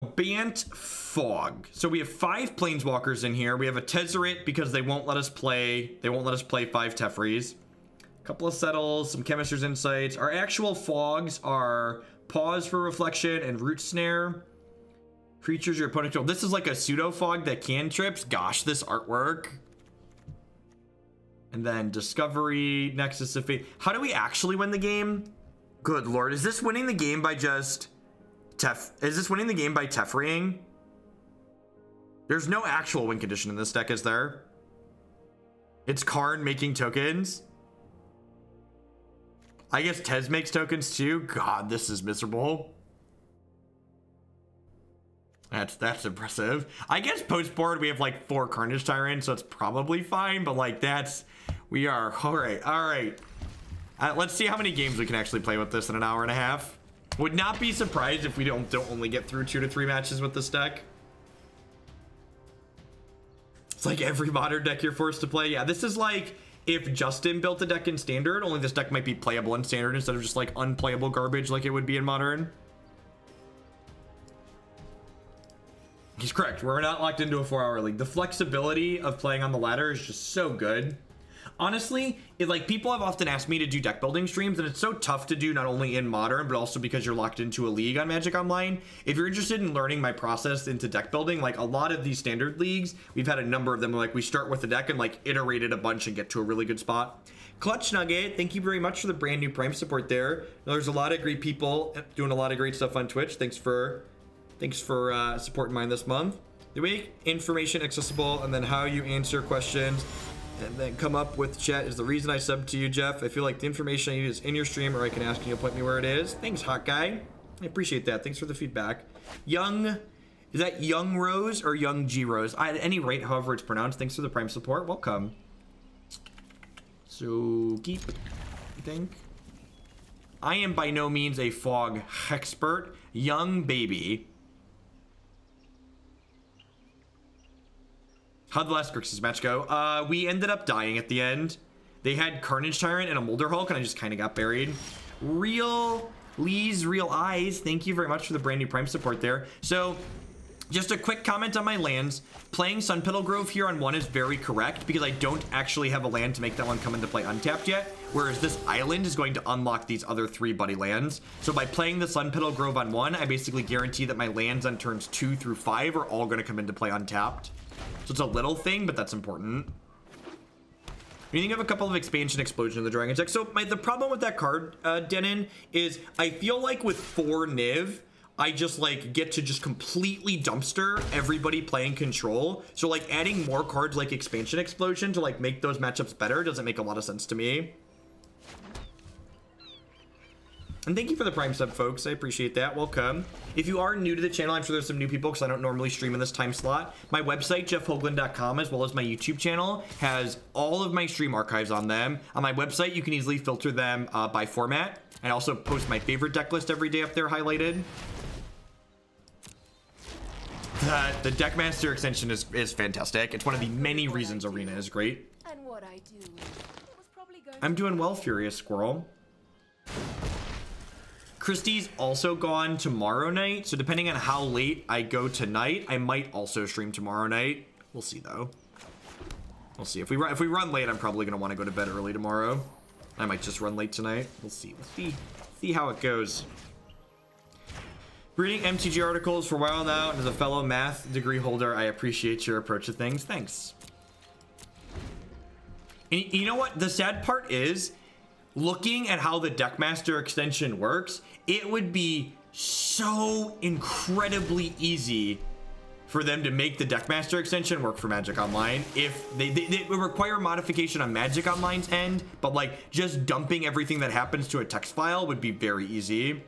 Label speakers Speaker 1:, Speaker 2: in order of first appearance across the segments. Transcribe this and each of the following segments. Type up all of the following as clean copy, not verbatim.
Speaker 1: Bant Fog. So we have 5 planeswalkers in here. We have a Tezzeret because they won't let us play 5 Teferis. A couple of settles, some Chemister's Insights. Our actual fogs are Pause for Reflection and Root Snare. Creatures your opponent control. This is like a pseudo fog that cantrips. Gosh, this artwork. And then Discovery, Nexus of Fate. How do we actually win the game? Good lord, is this winning the game by just is this winning the game by Teferiing? There's no actual win condition in this deck, is there? It's Karn making tokens. I guess Tez makes tokens too. God, this is miserable. That's impressive. I guess post board we have like 4 Carnage Tyrants, so it's probably fine, but like we are all right. Let's see how many games we can actually play with this in an hour and a half. Would not be surprised if we don't only get through 2 to 3 matches with this deck. It's like every modern deck you're forced to play. Yeah, this is like if Justin built a deck in standard, only this deck might be playable in standard instead of just like unplayable garbage like it would be in modern. He's correct. We're not locked into a 4-hour league. The flexibility of playing on the ladder is just so good. Honestly, people have often asked me to do deck building streams, and it's so tough to do not only in modern, but also because you're locked into a league on Magic Online. If you're interested in learning my process into deck building, like a lot of these standard leagues, we've had a number of them where like we start with the deck and like iterate it a bunch and get to a really good spot. Clutch Nugget, thank you very much for the brand new Prime support there. There's a lot of great people doing a lot of great stuff on Twitch. Thanks for supporting mine this month. The way information accessible and then how you answer questions and then come up with chat is the reason I sub to you, Jeff. I feel like the information I need is in your stream, or I can ask you to point me where it is. Thanks, Hot Guy. I appreciate that. Thanks for the feedback. Is that Young Rose or Young G Rose? At any rate, however it's pronounced. Thanks for the Prime support. Welcome. So keep, I think. I am by no means a fog expert. Young baby. How'd the last Grixis match go? We ended up dying at the end. They had Carnage Tyrant and a Molder Hulk, and I just kind of got buried. Real Eyes, thank you very much for the brand new Prime support there. So, just a quick comment on my lands. Playing Sunpetal Grove here on 1 is very correct, because I don't actually have a land to make that one come into play untapped yet, whereas this island is going to unlock these other 3 buddy lands. So by playing the Sunpetal Grove on 1, I basically guarantee that my lands on turns 2 through 5 are all going to come into play untapped. So it's a little thing, but that's important. You think of a couple of expansion explosion in the Dragon deck. So the problem with that card, Denon, is I feel like with 4 Niv, I just like get to just completely dumpster everybody playing control. So like adding more cards like expansion explosion to like make those matchups better doesn't make a lot of sense to me. And thank you for the Prime sub, folks. I appreciate that. Welcome. If you are new to the channel, I'm sure there's some new people because I don't normally stream in this time slot. My website, jeffhoagland.com, as well as my YouTube channel, has all of my stream archives on them. On my website, you can easily filter them by format. I also post my favorite deck list every day up there highlighted. The Deckmaster extension is fantastic. It's one of the many reasons Arena is great.
Speaker 2: And what I do, it was probably going
Speaker 1: I'm doing well, Furious Squirrel. Christie's also gone tomorrow night, so depending on how late I go tonight, I might also stream tomorrow night. We'll see though. We'll see. If we run late, I'm probably gonna want to go to bed early tomorrow. I might just run late tonight. We'll see. We'll see how it goes. Reading MTG articles for a while now, and as a fellow math degree holder, I appreciate your approach to things. Thanks. And you know what? The sad part is, looking at how the Deckmaster extension works, it would be so incredibly easy for them to make the Deckmaster extension work for Magic Online. If they would require modification on Magic Online's end, but like just dumping everything that happens to a text file would be very easy.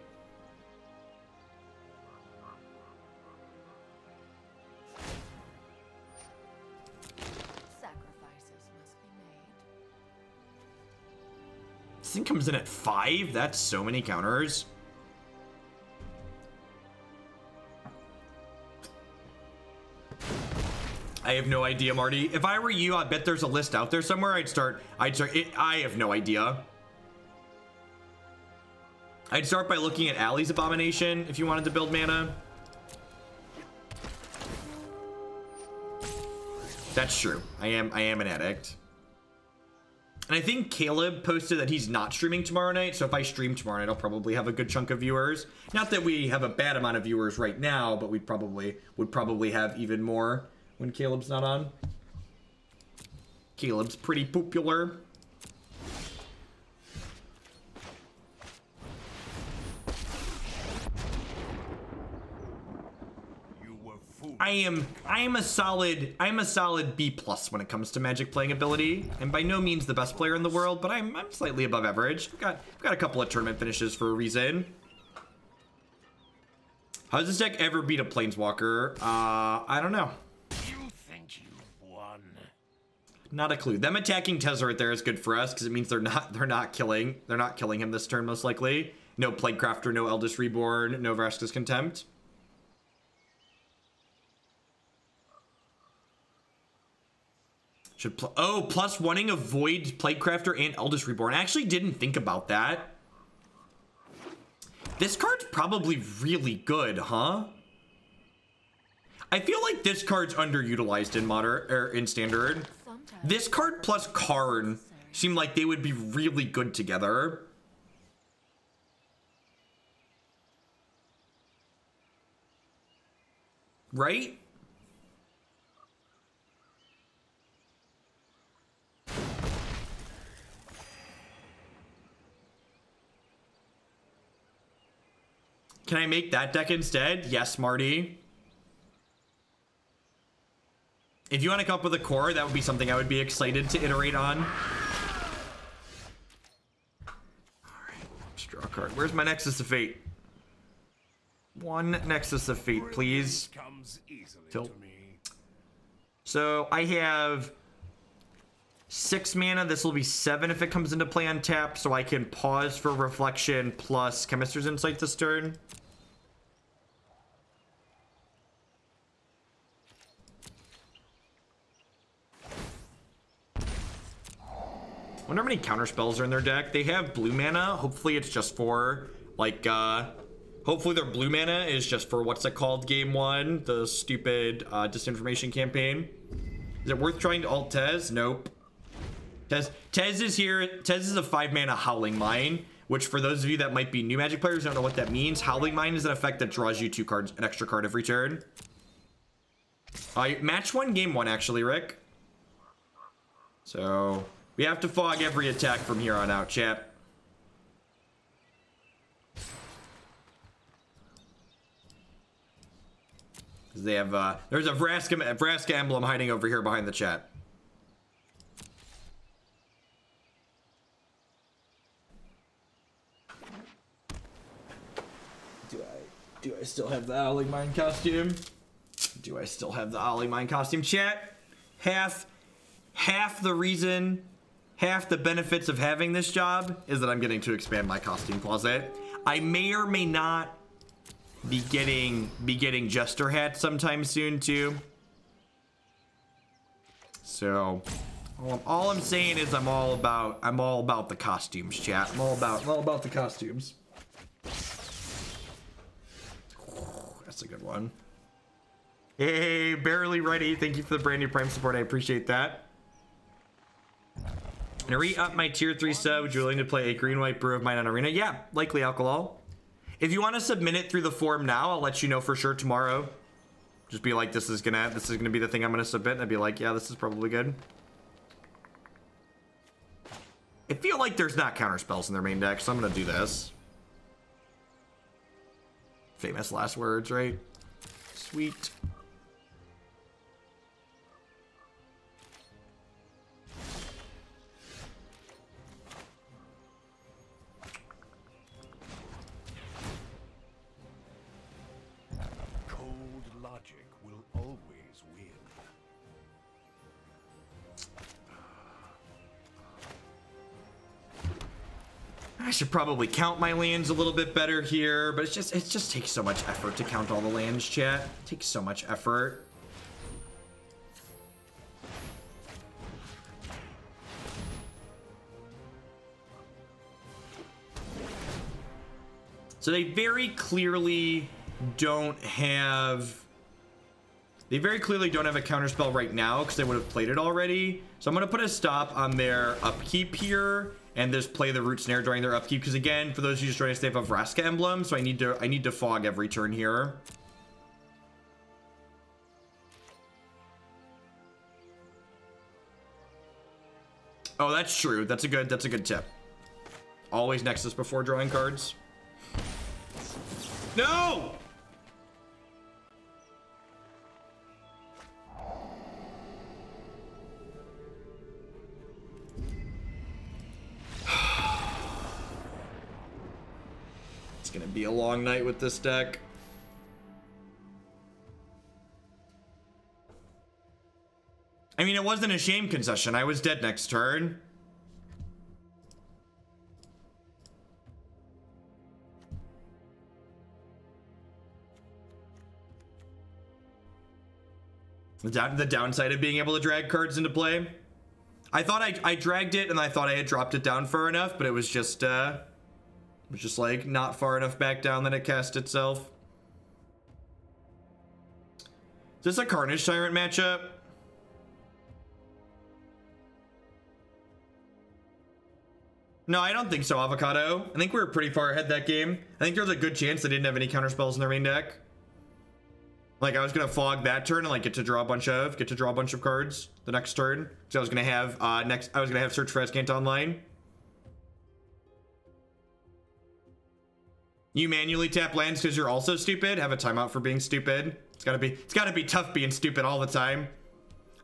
Speaker 1: This thing comes in at 5. That's so many counters. I have no idea, Marty. If I were you, I bet there's a list out there somewhere. I'd start it. I have no idea. I'd start by looking at Ali's Abomination if you wanted to build mana. That's true. I am an addict. And I think Caleb posted that he's not streaming tomorrow night, so if I stream tomorrow night, I'll probably have a good chunk of viewers. Not that we have a bad amount of viewers right now, but would probably have even more when Caleb's not on. Caleb's pretty popular. I am a solid B+ when it comes to Magic playing ability. I'm by no means the best player in the world, but I'm slightly above average. I've got a couple of tournament finishes for a reason. How does this deck ever beat a Planeswalker? I don't know.
Speaker 3: You think you've won?
Speaker 1: Not a clue. Them attacking Tezzeret there is good for us because it means they're not killing him this turn most likely. No Plaguecrafter, no Eldest Reborn, no Vraska's Contempt. Should plus wanting avoid Plaguecrafter and Eldest Reborn. I actually didn't think about that. This card's probably really good, huh? I feel like this card's underutilized in modern or in standard. This card plus Karn seem like they would be really good together. Right? Can I make that deck instead? Yes, Marty. If you want to come up with a core, that would be something I would be excited to iterate on. Alright, let's draw a card. Where's my Nexus of Fate? One Nexus of Fate, please. Tilt. So I have 6 mana. This will be 7 if it comes into play on tap, so I can pause for Reflection plus Chemister's Insight this turn. Wonder how many counter spells are in their deck. They have blue mana. Hopefully it's just for like hopefully their blue mana is just for what's it called, game 1, the stupid disinformation campaign. Is it worth trying to alt Tez? Nope. Tez is here. Tez is a 5 mana Howling Mine, which for those of you that might be new Magic players don't know what that means. Howling Mine is an effect that draws you 2 cards, an extra card every turn. Match 1, game 1 actually, Rick. So we have to fog every attack from here on out, chat. They have there's a Vraska emblem hiding over here behind the chat. Do I still have the Howling Mine costume? Do I still have the Howling Mine costume, chat? Half the reason, half the benefits of having this job is that I'm getting to expand my costume closet. I may or may not be getting Jester hats sometime soon too. So all I'm saying is I'm all about the costumes, chat. I'm all about the costumes. That's a good one. Hey, barely ready. Thank you for the brand new Prime support. I appreciate that. Gonna re-up my tier 3 sub. Would you willing to play a green-white brew of mine on Arena? Yeah, likely alcohol. If you want to submit it through the form now, I'll let you know for sure tomorrow. Just be like, this is gonna be the thing I'm gonna submit, and I'd be like, yeah, this is probably good. I feel like there's not counter spells in their main deck, so I'm gonna do this. Famous last words, right? Sweet. I should probably count my lands a little bit better here, but it just takes so much effort to count all the lands, chat. It takes so much effort. So they very clearly don't have They very clearly don't have a counterspell right now because they would have played it already. So I'm going to put a stop on their upkeep here and just play the Root Snare during their upkeep. Because again, for those of you just joining us, they have a Vraska emblem. So I need to fog every turn here. Oh, that's true. That's a good tip. Always Nexus before drawing cards. No! It's gonna be a long night with this deck. I mean, it wasn't a shame concession. I was dead next turn. The downside of being able to drag cards into play. I thought I dragged it and I thought I had dropped it down far enough, but it was just like not far enough back down that it cast itself. Is this a Carnage Tyrant matchup? No, I don't think so, Avocado. I think we were pretty far ahead that game. I think there was a good chance they didn't have any counterspells in their main deck. Like, I was gonna fog that turn and like get to draw a bunch of cards the next turn. So I was gonna have Search for Azcanta online. You manually tap lands because you're also stupid. Have a timeout for being stupid. It's gotta be tough being stupid all the time.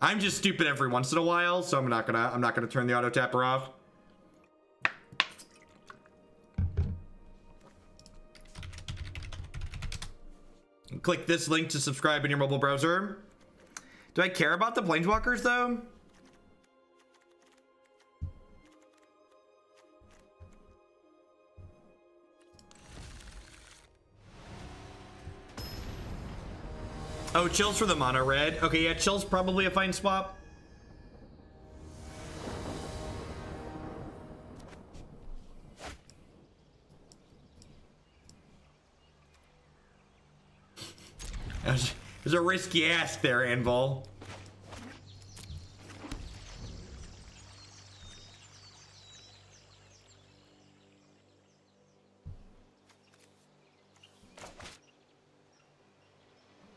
Speaker 1: I'm just stupid every once in a while, so I'm not gonna turn the auto tapper off. Click this link to subscribe in your mobile browser. Do I care about the Planeswalkers though? Oh, Chill's for the mono red. Okay, yeah, Chill's probably a fine swap. There's a risky ask there, Anvil.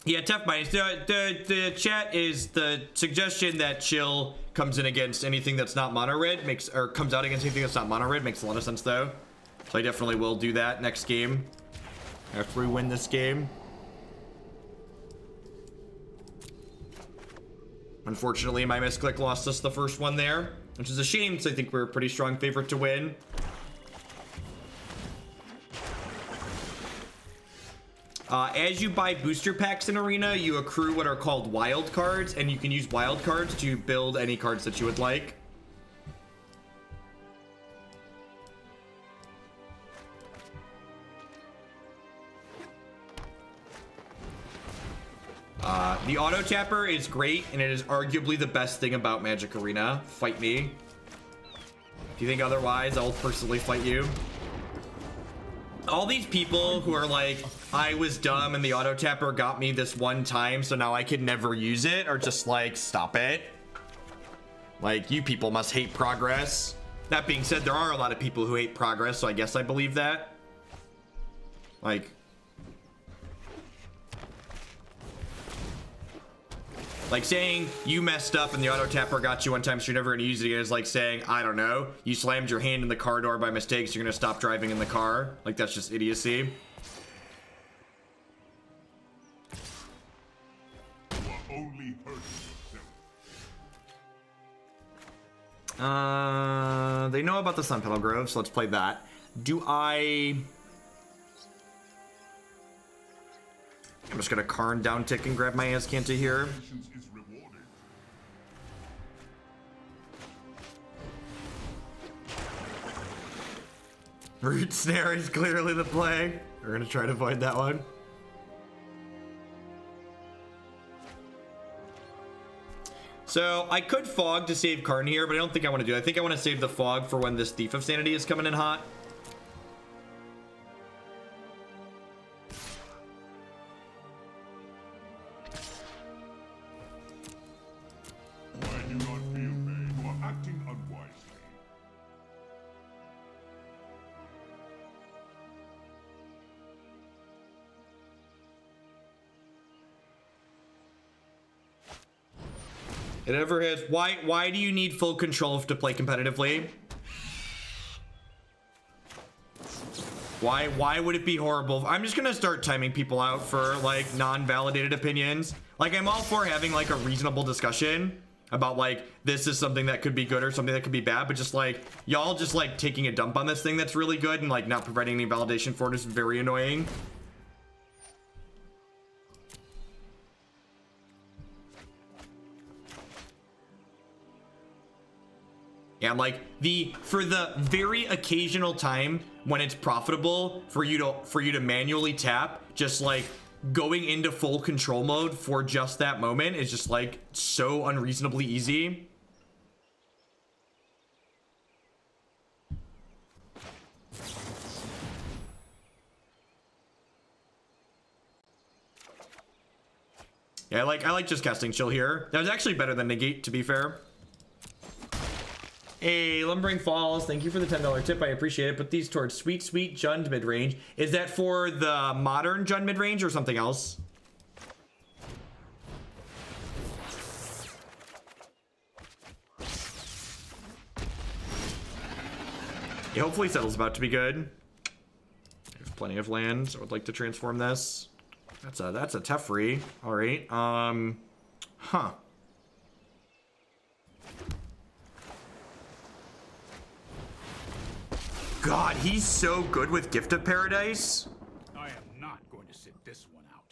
Speaker 1: Yeah, tough minus. The chat is the suggestion that Chill comes in against anything that's not mono red comes out against anything that's not mono red makes a lot of sense though. So I definitely will do that next game after we win this game. Unfortunately, my misclick lost us the first one there, which is a shame because I think we're a pretty strong favorite to win. As you buy booster packs in Arena, you accrue what are called wild cards, and you can use wild cards to build any cards that you would like. The auto tapper is great, and it is arguably the best thing about Magic Arena. Fight me. If you think otherwise, I will personally fight you. All these people who are like, I was dumb and the auto tapper got me this one time, so now I can never use it, are just like, stop it. Like, you people must hate progress. That being said, there are a lot of people who hate progress, so I guess I believe that. Like saying you messed up and the auto tapper got you one time, so you're never gonna use it again is like saying, I don't know, you slammed your hand in the car door by mistake, so you're gonna stop driving in the car. Like, that's just idiocy. They know about the Sunpetal Grove, so let's play that. I'm just gonna Karn down tick and grab my Azcanta here. Root Snare is clearly the play. We're gonna try to avoid that one. So I could fog to save Karn here, but I don't think I want to do it. I think I want to save the fog for when this Thief of Sanity is coming in hot. It ever has. Why do you need full control to play competitively? Why would it be horrible? I'm just gonna start timing people out for like non-validated opinions. Like, I'm all for having like a reasonable discussion about like this is something that could be good or something that could be bad, but just like y'all just like taking a dump on this thing that's really good and like not providing any validation for it is very annoying. Yeah, like for the very occasional time when it's profitable for you to manually tap, just like going into full control mode for just that moment is just like so unreasonably easy. Yeah, I like just casting chill here. That was actually better than negate, to be fair. Hey, Lumbering Falls, thank you for the $10 tip. I appreciate it. Put these towards Sweet Jund midrange. Is that for the modern Jund midrange or something else? Yeah, hopefully Settle's about to be good. There's plenty of land, so I would like to transform this. That's a Teferi. All right. Huh. God, he's so good with Gift of Paradise.
Speaker 3: I am not going to sit this one out.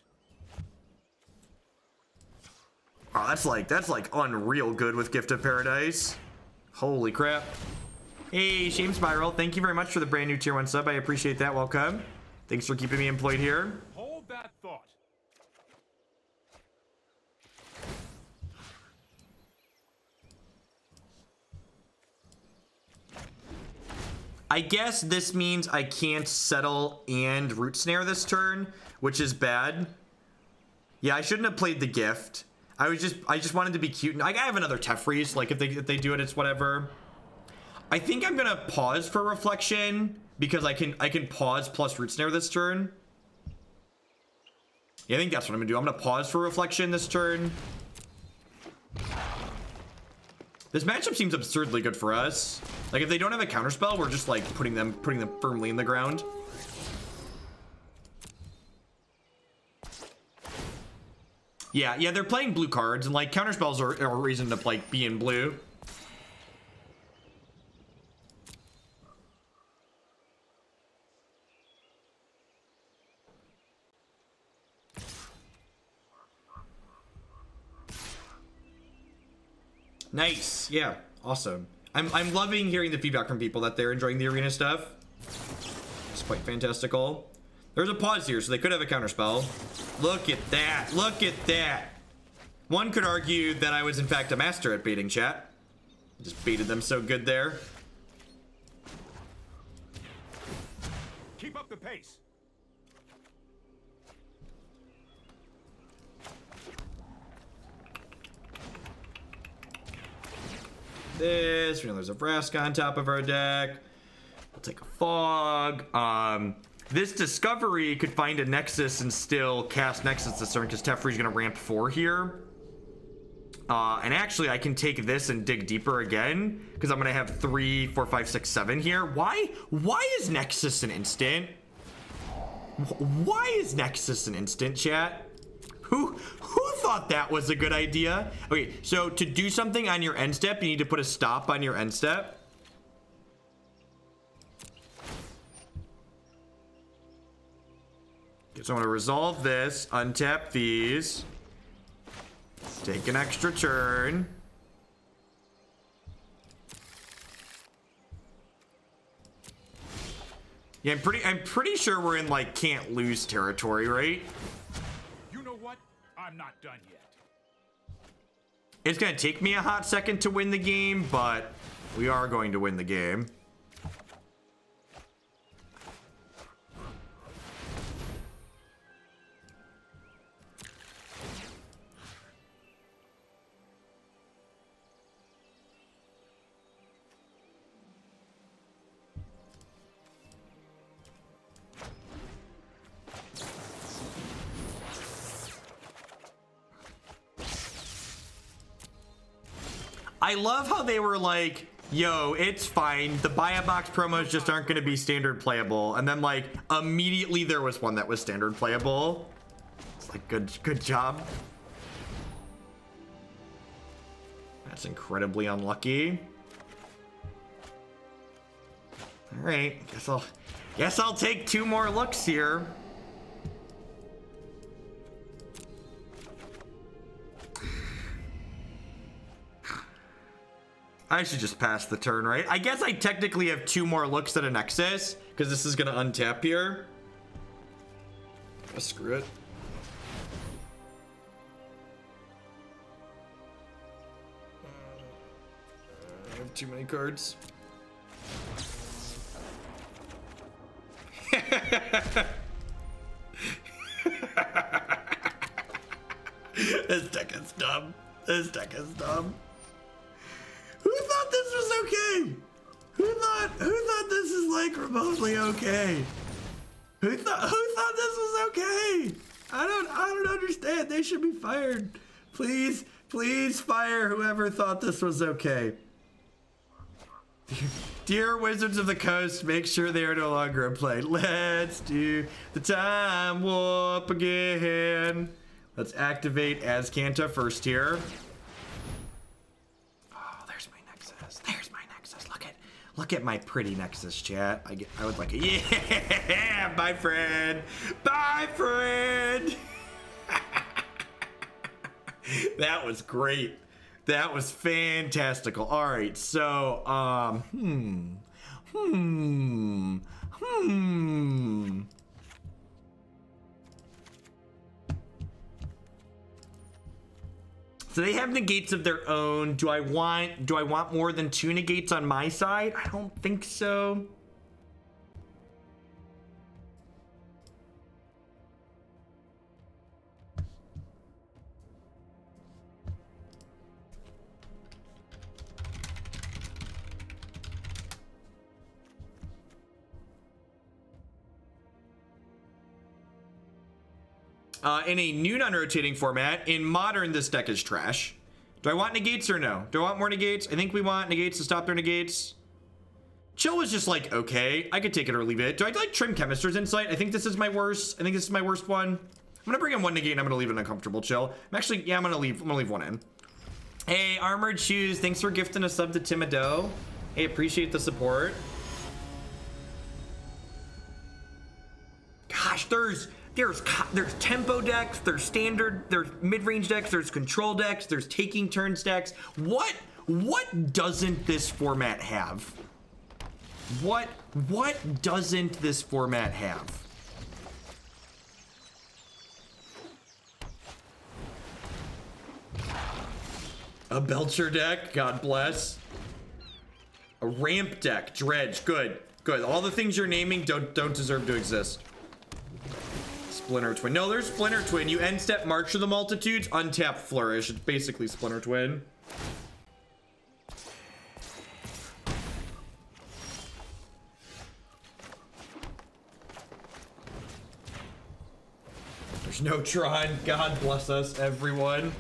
Speaker 1: Oh, that's like unreal good with Gift of Paradise. Holy crap. Hey, Shame Spiral, thank you very much for the brand new tier 1 sub. I appreciate that. Welcome. Thanks for keeping me employed here.
Speaker 3: Hold that thought.
Speaker 1: I guess this means I can't settle and Root Snare this turn, which is bad. Yeah, I shouldn't have played the gift. I just wanted to be cute. And I have another Teferi's, like if they do it, it's whatever. I think I'm gonna pause for reflection because I can pause plus Root Snare this turn. Yeah, I think that's what I'm gonna do. I'm gonna pause for reflection this turn. This matchup seems absurdly good for us. Like, if they don't have a counterspell, we're just like putting them firmly in the ground. Yeah, they're playing blue cards, and like counterspells are a reason to like be in blue. Nice. Yeah, awesome. I'm loving hearing the feedback from people that they're enjoying the arena stuff. It's quite fantastical. There's a pause here, so they could have a counterspell. Look at that. Look at that. One could argue that I was in fact a master at baiting, chat. Just baited them so good there.
Speaker 3: Keep up the pace.
Speaker 1: This, you know, there's a Orazca on top of our deck. We'll take a fog. This discovery could find a Nexus and still cast Nexus this turn because Teferi's gonna ramp 4 here. And actually I can take this and dig deeper again because I'm gonna have 3, 4, 5, 6, 7 here. Why is Nexus an instant? Why is Nexus an instant, chat? Who thought that was a good idea? Okay, so to do something on your end step, you need to put a stop on your end step. Okay, so I'm gonna resolve this, untap these, take an extra turn. Yeah, I'm pretty sure we're in like can't lose territory, right?
Speaker 3: I'm not done yet.
Speaker 1: It's gonna take me a hot second to win the game, but we are going to win the game. I love how they were like, yo, it's fine. The buy a box promos just aren't going to be standard playable. And then like immediately there was one that was standard playable. It's like, good job. That's incredibly unlucky. All right, guess I'll take 2 more looks here. I should just pass the turn, right? I guess I technically have 2 more looks at a Nexus because this is gonna untap here. Screw it. I have too many cards. This deck is dumb. This deck is dumb. Who thought this was okay? Who thought this is like remotely okay? Who thought this was okay? I don't understand. They should be fired. Please fire whoever thought this was okay. Dear Wizards of the Coast, make sure they are no longer in play. Let's do the time warp again. Let's activate Azcanta first here. Oh, there's my Nexus. There's my Nexus. Look at my pretty Nexus, chat. I would like it. Yeah, bye, friend. Bye, friend. That was great. That was fantastical. All right, so So they have negates of their own. Do I want more than 2 negates on my side? I don't think so. In a new non-rotating format, in Modern, this deck is trash. Do I want negates or no? Do I want more negates? I think we want negates to stop their negates. Chill was just like, okay, I could take it or leave it. Do I like trim Chemister's Insight? I think this is my worst. I think this is my worst one. I'm gonna bring in 1 negate and I'm gonna leave it uncomfortable Chill. I'm gonna leave 1 in. Hey, Armored Shoes, thanks for gifting a sub to Timido. Hey, appreciate the support. Gosh, there's tempo decks, there's standard, there's mid-range decks, there's control decks, there's taking turns decks. What doesn't this format have? What doesn't this format have? A Belcher deck, God bless. A ramp deck, Dredge, good. All the things you're naming don't deserve to exist. Splinter Twin. No, there's Splinter Twin. You end step March of the Multitudes, untap Flourish. It's basically Splinter Twin. There's no Tron. God bless us, everyone.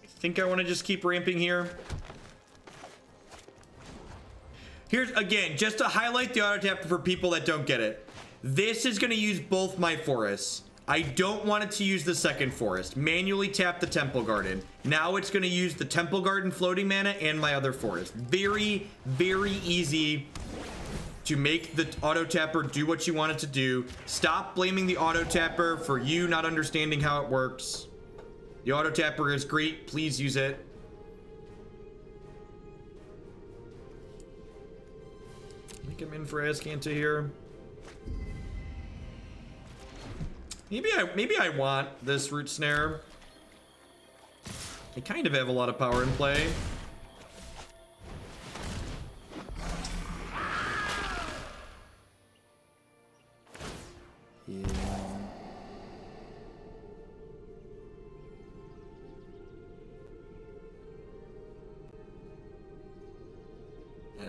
Speaker 1: I think I want to just keep ramping here. Here's, again, just to highlight the auto tap for people that don't get it. This is going to use both my forests. I don't want it to use the second forest. Manually tap the Temple Garden. Now it's going to use the Temple Garden floating mana and my other forest. Very, very easy to make the auto tapper do what you want it to do. Stop blaming the auto tapper for you not understanding how it works. The auto tapper is great. Please use it. I think I'm in for Azcanta here. Maybe I want this Root Snare. I kind of have a lot of power in play. Yeah.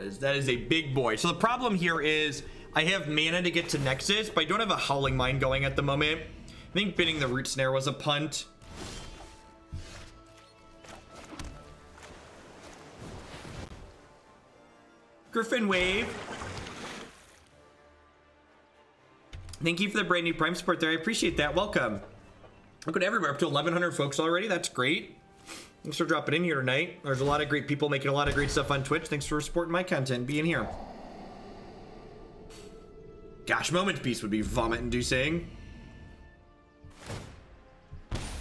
Speaker 1: is a big boy. So the problem here is I have mana to get to Nexus, but I don't have a Howling Mine going at the moment. I think bidding the Root Snare was a punt. Griffin Wave. Thank you for the brand new Prime support there. I appreciate that. Welcome. Look at everywhere. Up to 1,100 folks already. That's great. Thanks for dropping in here tonight. There's a lot of great people making a lot of great stuff on Twitch. Thanks for supporting my content, being here. Gosh, Moment Peace would be vomit-inducing.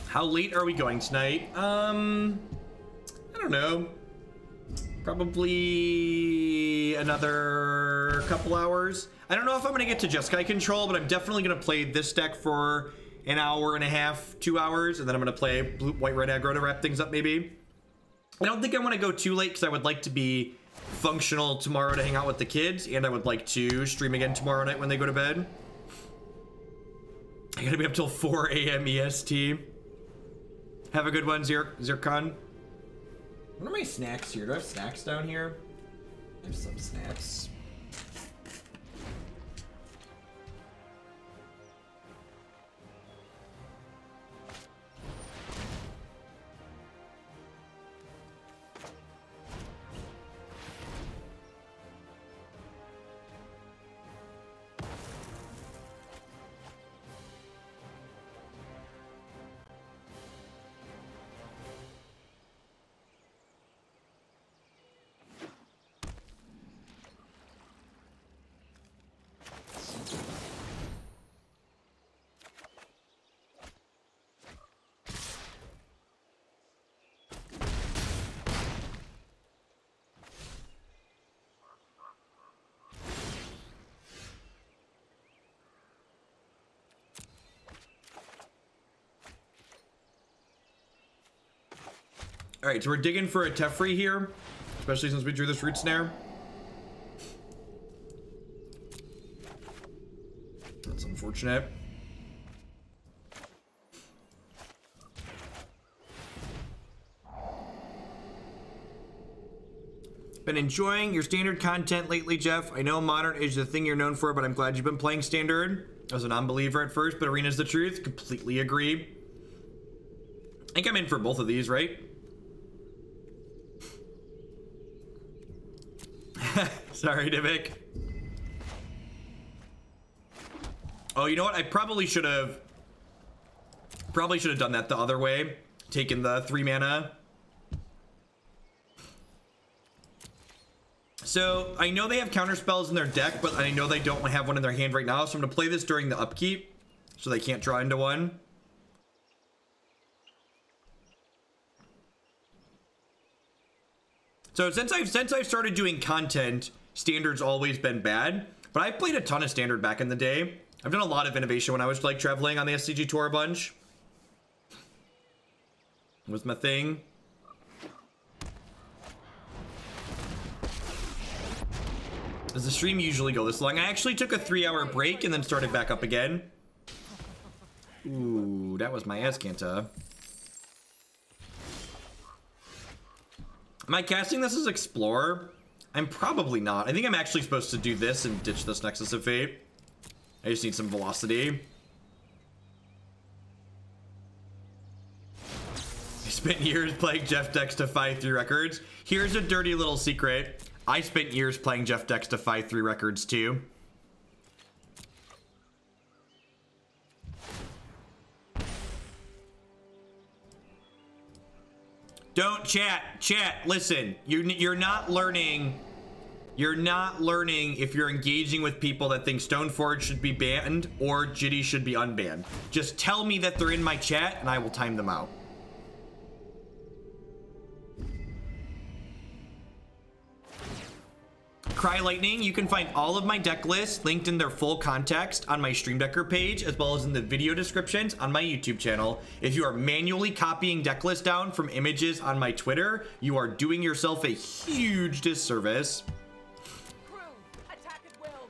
Speaker 1: How late are we going tonight? I don't know. Probably another couple hours. I don't know if I'm going to get to Jeskai control, but I'm definitely going to play this deck for an hour and a half, 2 hours, and then I'm going to play blue, white, red aggro to wrap things up, maybe. I don't think I want to go too late because I would like to be functional tomorrow to hang out with the kids, and I would like to stream again tomorrow night when they go to bed. I gotta be up till 4 a.m. EST. Have a good one, Zircon. What are my snacks here? Do I have snacks down here? I have some snacks. All right, so we're digging for a Teferi here, especially since we drew this Root Snare. That's unfortunate. Been enjoying your standard content lately, Jeff. I know modern is the thing you're known for, but I'm glad you've been playing standard. I was a non-believer at first, but arena's the truth. Completely agree. I think I'm in for both of these, right? Sorry, Divik. Oh, you know what? I probably should have done that the other way. Taken the 3 mana. So I know they have counter spells in their deck, but I know they don't have one in their hand right now. So I'm gonna play this during the upkeep, so they can't draw into one. So since I've started doing content, standard's always been bad, but I played a ton of standard back in the day. I've done a lot of innovation when I was like traveling on the SCG tour a bunch. It was my thing. Does the stream usually go this long? I actually took a 3-hour break and then started back up again. Ooh, that was my Azcanta. Am I casting this as Explorer? I'm probably not. I think I'm actually supposed to do this and ditch this Nexus of Fate. I just need some velocity. I spent years playing Jeff decks to 5-3 records. Here's a dirty little secret. I spent years playing Jeff decks to 5-3 records too. Don't chat, listen, you're not learning if you're engaging with people that think Stoneforge should be banned or Jitty should be unbanned. Just tell me that they're in my chat and I will time them out. Cry Lightning, you can find all of my deck lists linked in their full context on my Stream Decker page, as well as in the video descriptions on my YouTube channel. If you are manually copying deck lists down from images on my Twitter, you are doing yourself a huge disservice.
Speaker 2: Crew, attack at will.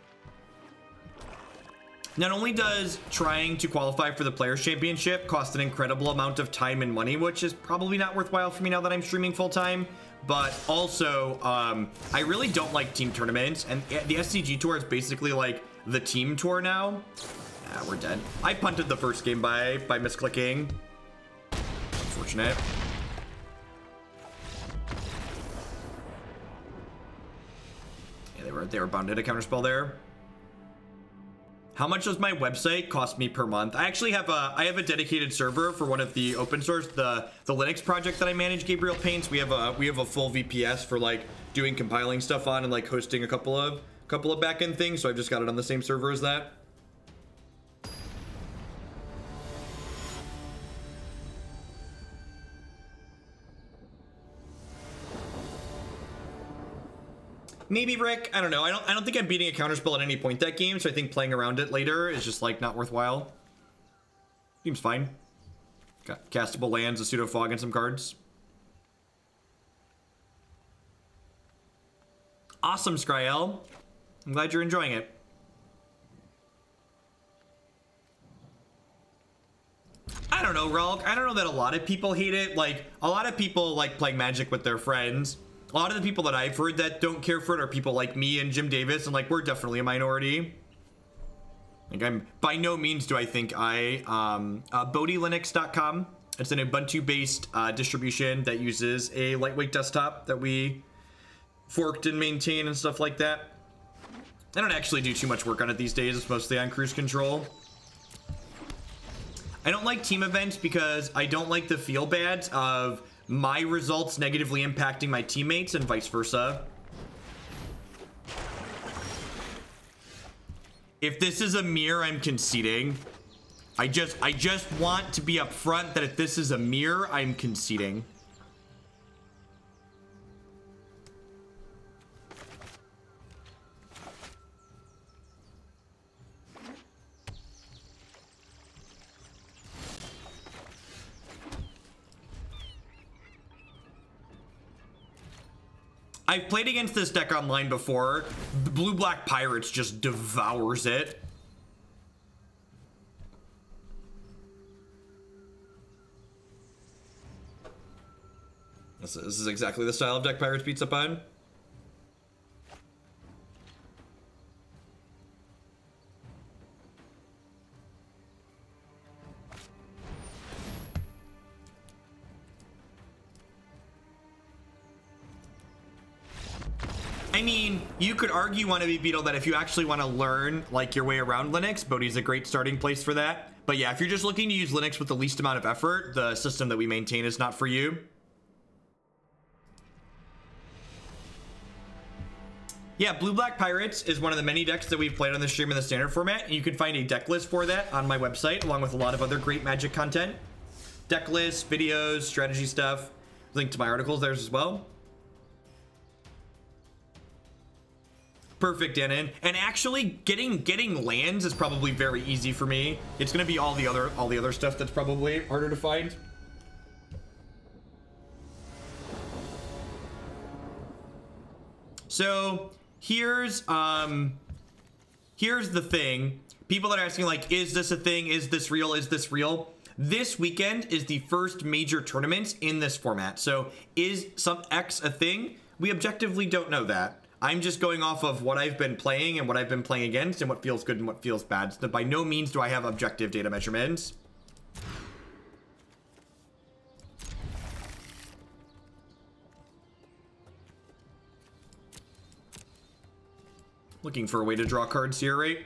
Speaker 1: Not only does trying to qualify for the Players' Championship cost an incredible amount of time and money, which is probably not worthwhile for me now that I'm streaming full-time, but also I really don't like team tournaments, and the SCG tour is basically like the team tour now. Ah, we're dead. I punted the first game by misclicking. Unfortunate. Yeah, they were bound to hit a counterspell there. How much does my website cost me per month? I actually have a dedicated server for one of the open source, the Linux project that I manage, Gabriel Paints. We have a full VPS for like doing compiling stuff on and like hosting a couple of backend things. So I've just got it on the same server as that. Maybe Rick, I don't know. I don't think I'm beating a counterspell at any point that game, so I think playing around it later is just like not worthwhile. Seems fine. Got castable lands, a pseudo fog, and some cards. Awesome, Skryel. I'm glad you're enjoying it. I don't know, Ralk. I don't know that a lot of people hate it. Like, a lot of people like playing Magic with their friends. A lot of the people that I've heard that don't care for it are people like me and Jim Davis, and like we're definitely a minority. Like, I'm by no means do I think BodhiLinux.com. It's an Ubuntu-based distribution that uses a lightweight desktop that we forked and maintain and stuff like that. I don't actually do too much work on it these days. It's mostly on cruise control. I don't like team events because I don't like the feel bads of my results negatively impacting my teammates and vice versa. If this is a mirror, I'm conceding. I just want to be upfront that if this is a mirror, I'm conceding. I've played against this deck online before. Blue-Black Pirates just devours it. This is exactly the style of deck Pirates beats up on. I mean, you could argue, Wannabe Beetle, that if you actually want to learn like your way around Linux, Bodhi's a great starting place for that. But yeah, if you're just looking to use Linux with the least amount of effort, the system that we maintain is not for you. Yeah, Blue-Black Pirates is one of the many decks that we've played on the stream in the standard format, and you can find a deck list for that on my website, along with a lot of other great Magic content. Deck lists, videos, strategy stuff. Link to my articles there as well. Perfect, Denon. And actually, getting lands is probably very easy for me. It's gonna be all the other stuff that's probably harder to find. So here's the thing. People that are asking like, is this a thing? Is this real? Is this real? This weekend is the first major tournament in this format. So is some X a thing? We objectively don't know that. I'm just going off of what I've been playing and what I've been playing against and what feels good and what feels bad. So by no means do I have objective data measurements. Looking for a way to draw cards here, right?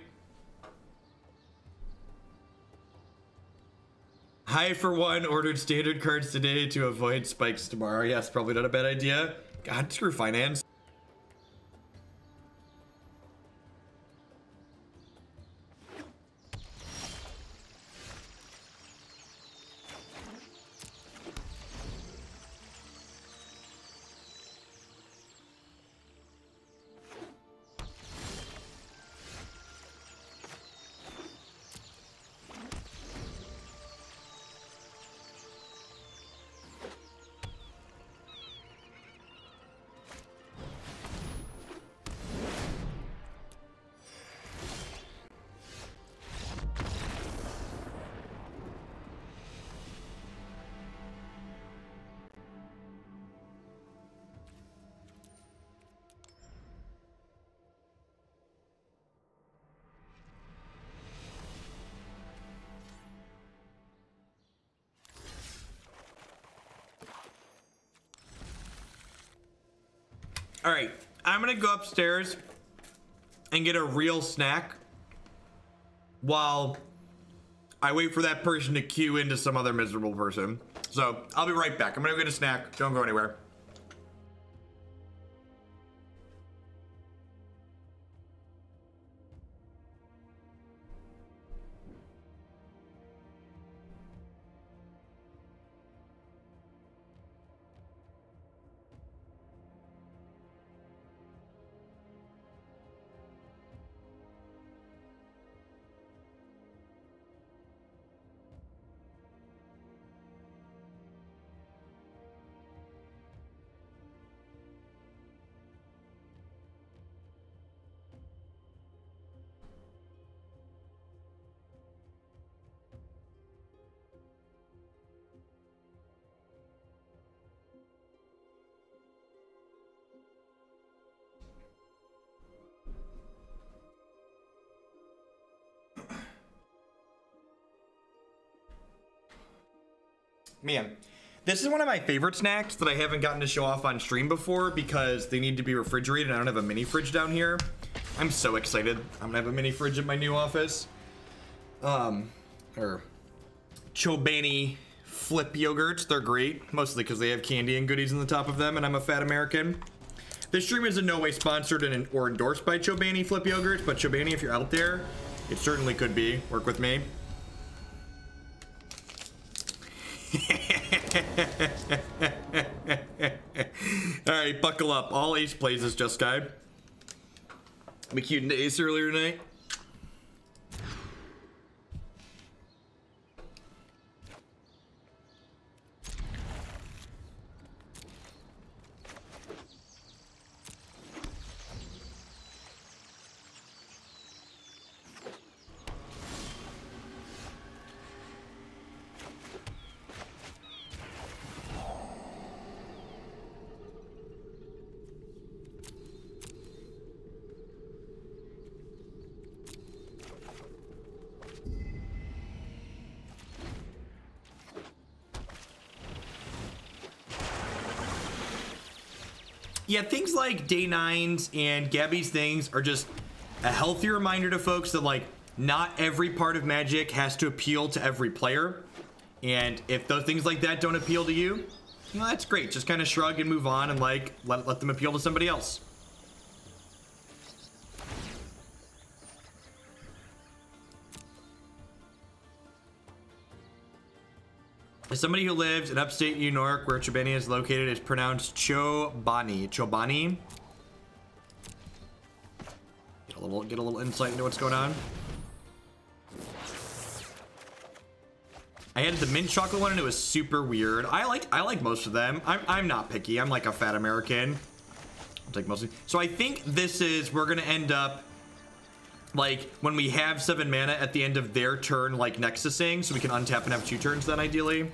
Speaker 1: I, for one, ordered standard cards today to avoid spikes tomorrow. Yes, probably not a bad idea. God, screw finance. All right, I'm gonna go upstairs and get a real snack while I wait for that person to queue into some other miserable person. So I'll be right back. I'm gonna go get a snack. Don't go anywhere. Man, this is one of my favorite snacks that I haven't gotten to show off on stream before because they need to be refrigerated and I don't have a mini fridge down here. I'm so excited. I'm gonna have a mini fridge in my new office. Or Chobani flip yogurts. They're great, mostly because they have candy and goodies on the top of them and I'm a fat American. This stream is in no way sponsored or endorsed by Chobani flip yogurts, but Chobani, if you're out there, it certainly could be. Work with me. Alright, buckle up. All Ace plays is Jeskai. We queued into Ace earlier tonight. Yeah, things like Day 9s and Gabby's things are just a healthy reminder to folks that, like, not every part of Magic has to appeal to every player. And if those things like that don't appeal to you, you know, that's great. Just kind of shrug and move on and, like, let them appeal to somebody else. As somebody who lives in upstate New York, where Chobani is located, is pronounced Chobani. Chobani. Get a little insight into what's going on. I had the mint chocolate one and it was super weird. I like most of them. I'm not picky. I'm like a fat American. I'll take mostly. So I think this is, we're gonna end up like when we have 7 mana at the end of their turn, like Nexusing, so we can untap and have 2 turns then ideally.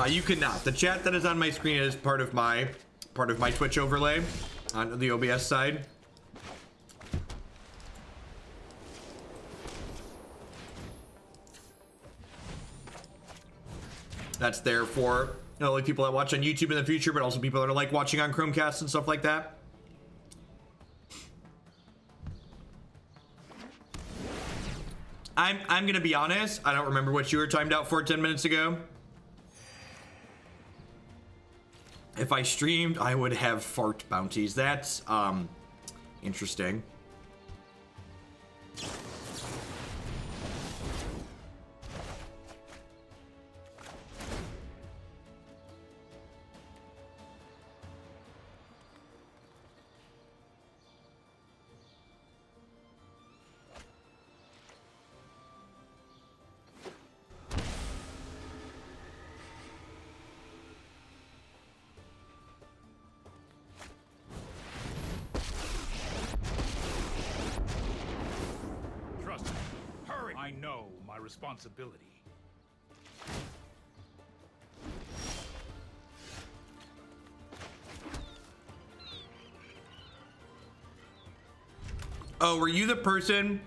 Speaker 1: You cannot. The chat that is on my screen is part of my Twitch overlay on the OBS side. That's there for not only people that watch on YouTube in the future, but also people that are like watching on Chromecast and stuff like that. I'm gonna be honest. I don't remember what you were timed out for 10 minutes ago. If I streamed, I would have fart bounties. That's interesting.
Speaker 3: responsibility.
Speaker 1: Oh, were you the person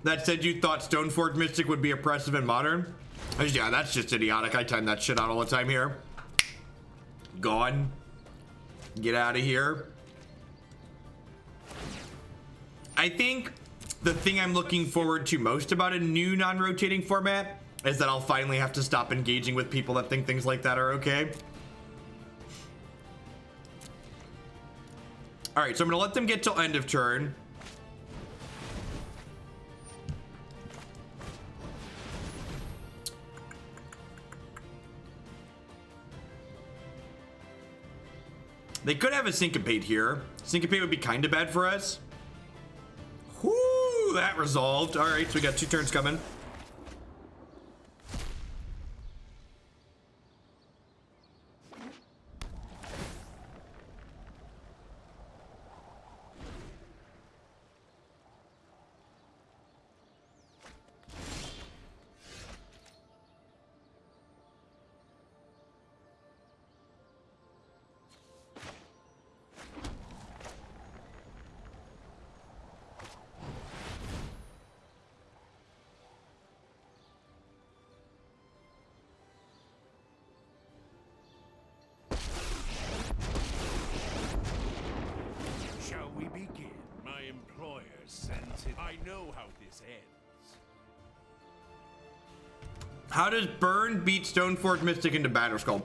Speaker 1: that said you thought Stoneforge Mystic would be oppressive in Modern? Yeah, that's just idiotic. I time that shit out all the time here. Gone. Get out of here. I think the thing I'm looking forward to most about a new non-rotating format is that I'll finally have to stop engaging with people that think things like that are okay. All right, so I'm gonna let them get till end of turn. They could have a Syncopate here. Syncopate would be kind of bad for us. Whoo, that resolved. All right, so we got 2 turns coming. How does Burn beat Stoneforge Mystic into Batterskull?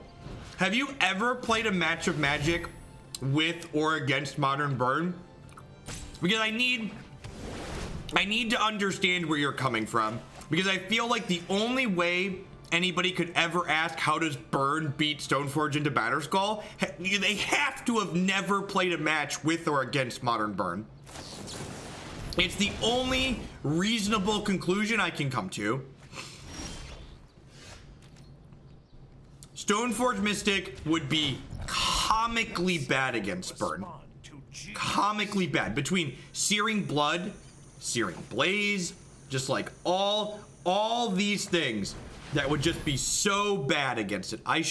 Speaker 1: Have you ever played a match of Magic with or against Modern Burn? Because I need to understand where you're coming from. Because I feel like the only way anybody could ever ask how does Burn beat Stoneforge into Batterskull, they have to have never played a match with or against Modern Burn. It's the only reasonable conclusion I can come to. Stoneforge Mystic would be comically bad against Burn. Comically bad. Between Searing Blood, Searing Blaze, just like all these things that would just be so bad against it. I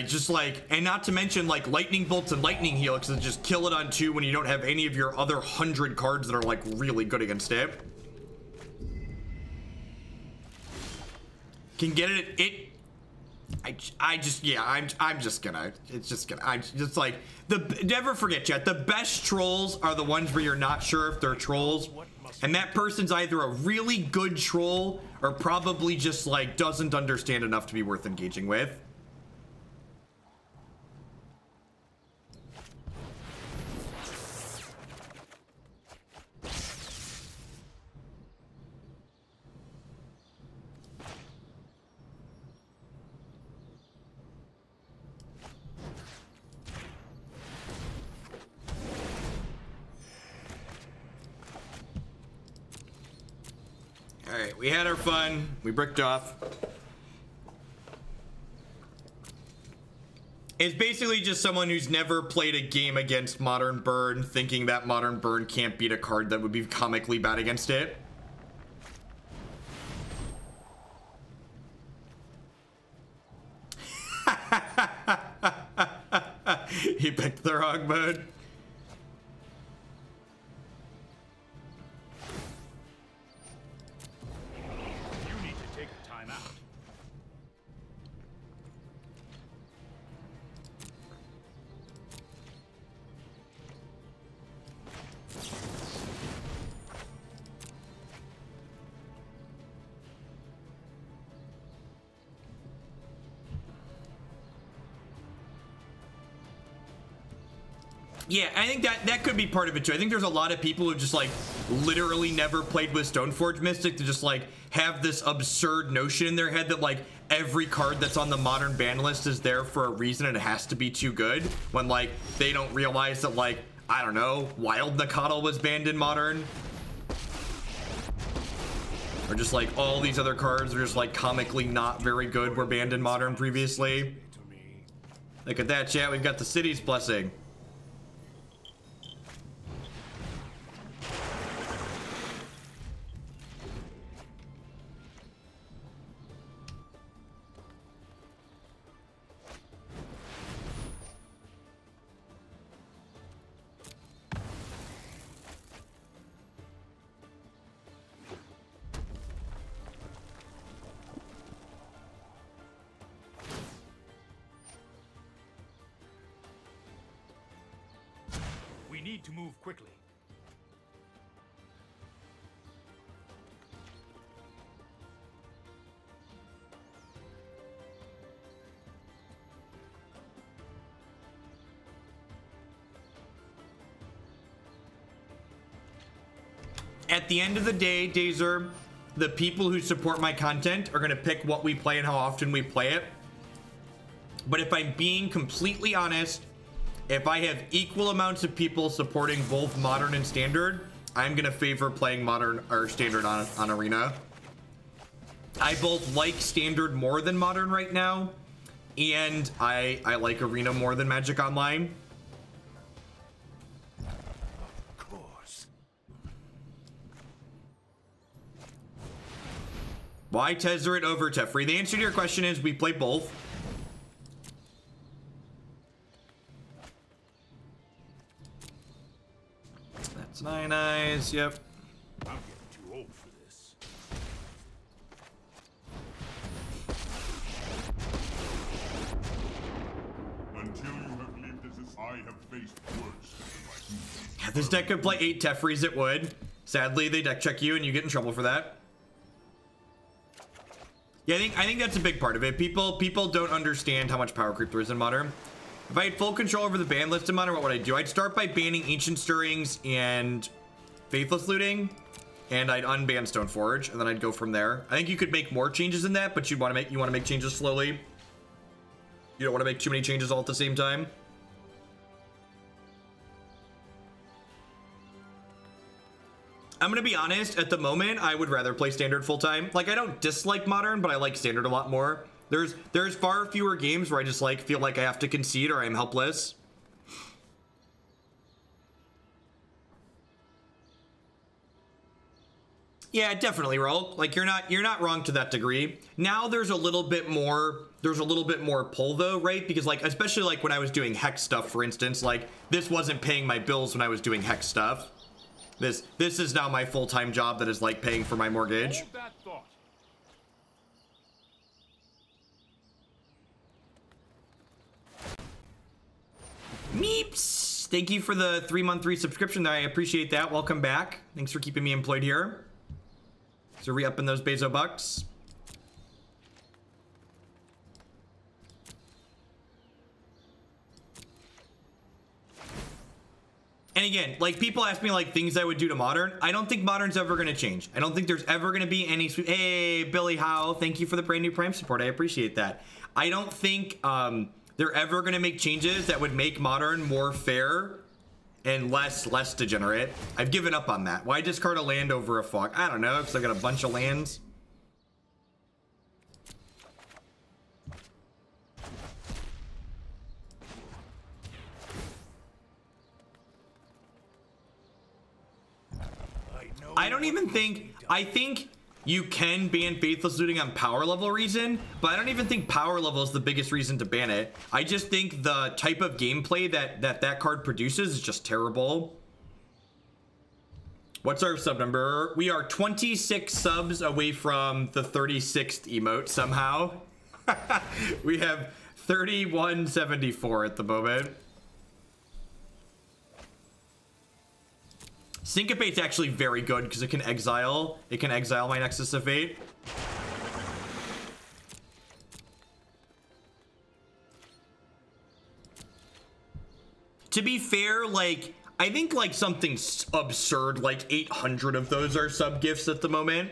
Speaker 1: just like, and not to mention like Lightning Bolts and Lightning Helix that just kill it on 2 when you don't have any of your other 100 cards that are like really good against it. Can get it. I'm just gonna, never forget, chat. The best trolls are the ones where you're not sure if they're trolls. And that person's either a really good troll or probably just like doesn't understand enough to be worth engaging with. Alright, we had our fun. We bricked off. It's basically just someone who's never played a game against Modern Burn thinking that Modern Burn can't beat a card that would be comically bad against it. He picked the wrong mode. Yeah, I think that could be part of it too. I think there's a lot of people who just like literally never played with Stoneforge Mystic to just like have this absurd notion in their head that like every card that's on the Modern ban list is there for a reason and it has to be too good, when like they don't realize that like, I don't know, Wild Nacatl was banned in Modern. Or just like all these other cards are just like comically not very good were banned in Modern previously. Look at that, chat. We've got the City's Blessing.
Speaker 3: need to move quickly.
Speaker 1: At the end of the day, Dazer, the people who support my content are going to pick what we play and how often we play it. But if I'm being completely honest, if I have equal amounts of people supporting both modern and standard, I'm going to favor playing modern or standard on arena. I both like standard more than modern right now, and I like arena more than Magic Online.
Speaker 3: Of course.
Speaker 1: Why Tezzeret over Teferi? The answer to your question is we play both. That's 9 eyes, yep.
Speaker 3: I'm getting too old for this.
Speaker 4: Until you have lived as I have faced worse.
Speaker 1: Yeah, this deck could play 8 Teferis, it would. Sadly, they deck check you and you get in trouble for that. Yeah, I think that's a big part of it. People don't understand how much power creep there is in Modern. If I had full control over the ban list in Modern, what would I do? I'd start by banning Ancient Stirrings and Faithless Looting, and I'd unban Stoneforge, and then I'd go from there. I think you could make more changes in that, but you want to make changes slowly. You don't want to make too many changes all at the same time. I'm gonna be honest, at the moment, I would rather play Standard full-time. Like, I don't dislike Modern, but I like Standard a lot more. There's far fewer games where I just feel like I have to concede or I'm helpless. Yeah, definitely, Roll. Like, you're not wrong to that degree. Now there's a little bit more pull though, right? Because like, especially like when I was doing Hex stuff, for instance, like this wasn't paying my bills when I was doing Hex stuff. This is now my full-time job that is like paying for my mortgage.
Speaker 3: Hold that thought.
Speaker 1: Meeps! Thank you for the 3-month resubscription. I appreciate that. Welcome back. Thanks for keeping me employed here. So re-upping those Bezo bucks. And again, like people ask me like things I would do to Modern. I don't think Modern's ever going to change. I don't think there's ever going to be any sweet. Hey, Billy Howe, thank you for the brand new Prime support. I appreciate that. I don't think they're ever going to make changes that would make Modern more fair and less degenerate. I've given up on that. Why discard a land over a fog? I don't know, because I got a bunch of lands. I don't even think, I think you can ban Faithless Looting on power level reason, but I don't even think power level is the biggest reason to ban it. I just think the type of gameplay that card produces is just terrible. What's our sub number? We are 26 subs away from the 36th emote somehow. We have 3174 at the moment. Syncopate's actually very good because it can exile my Nexus of Fate. To be fair, like, I think like something absurd, like 800 of those are sub gifts at the moment.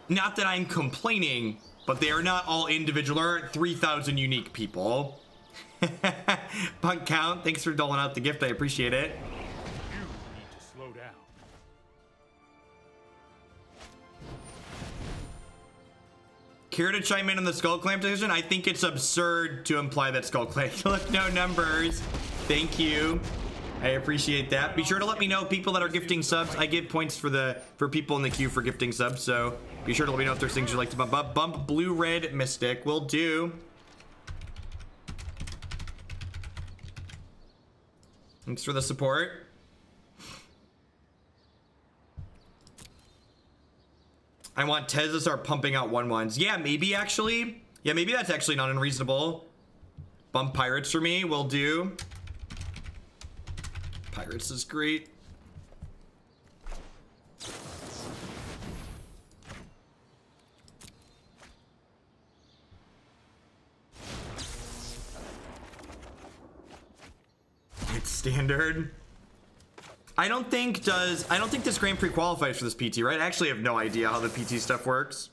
Speaker 1: Not that I'm complaining, but they are not all individual. There aren't 3,000 unique people. Punk Count, thanks for doling out the gift. I appreciate it.
Speaker 3: You need to slow down.
Speaker 1: Care to chime in on the Skull Clamp decision? I think it's absurd to imply that Skull Clamp. Look, no numbers. Thank you. I appreciate that. Be sure to let me know people that are gifting subs. I give points for people in the queue for gifting subs, so be sure to let me know if there's things you'd like to bump up. Bump Blue Red Mystic will do. Thanks for the support. I want Tez to start pumping out 1/1s. Yeah, maybe actually. Yeah, maybe that's actually not unreasonable. Bump Pirates for me will do. Pirates is great. It's standard. I don't think this Grand Prix qualifies for this PT, right? I actually have no idea how the PT stuff works.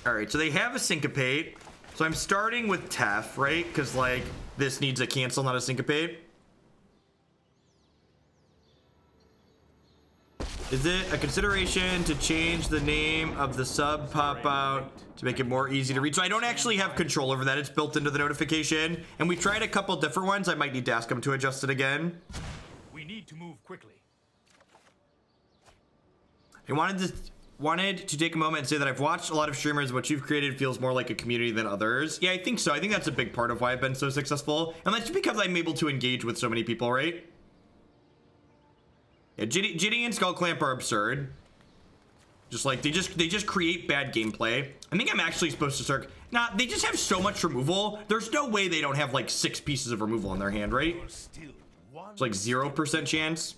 Speaker 1: All right, so they have a syncopate. So I'm starting with Tef, right? Because like this needs a cancel, not a syncopate. Is it a consideration to change the name of the sub pop out to make it more easy to read? So I don't actually have control over that. It's built into the notification. And we tried a couple different ones. I might need to ask them to adjust it again.
Speaker 3: We need to move quickly.
Speaker 1: I wanted to take a moment and say that I've watched a lot of streamers. What you've created feels more like a community than others. Yeah, I think so. I think that's a big part of why I've been so successful. And that's because I'm able to engage with so many people, right? Yeah, Jitty and Skull Clamp are absurd. Just like they just create bad gameplay. I think I'm actually supposed to start. Nah, they just have so much removal. There's no way they don't have like 6 pieces of removal in their hand, right? It's like 0% chance.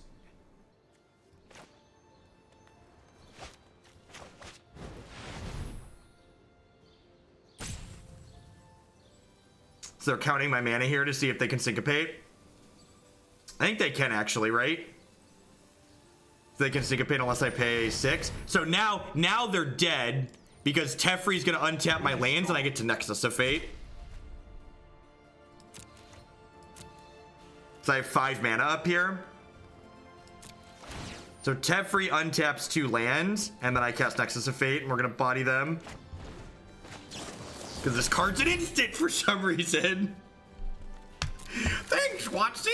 Speaker 1: So they're counting my mana here to see if they can syncopate. I think they can actually, right? They can syncopate unless I pay 6. So now they're dead because Teferi's gonna untap my lands and I get to Nexus of Fate. So I have 5 mana up here. So Teferi untaps 2 lands and then I cast Nexus of Fate and we're gonna body them. Because this card's an instant for some reason. Thanks, Watsy.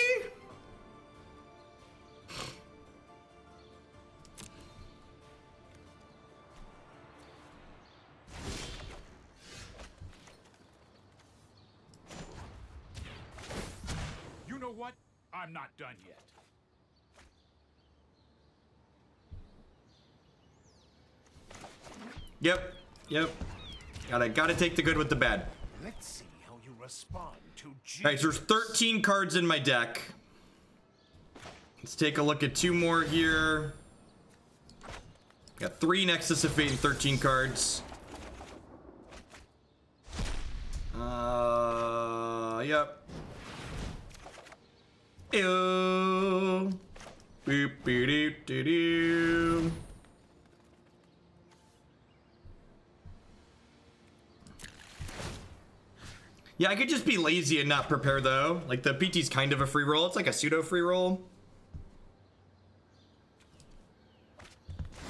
Speaker 3: You know what? I'm not done yet.
Speaker 1: Yep. Gotta take the good with the bad.
Speaker 3: Let's see how you respond to
Speaker 1: All right, so there's 13 cards in my deck. Let's take a look at 2 more here. Got 3 Nexus of Fate and 13 cards. Yep. Ew. Boop, boop, doop, doop, doop. Yeah, I could just be lazy and not prepare though. Like the PT's kind of a free roll. It's like a pseudo free roll.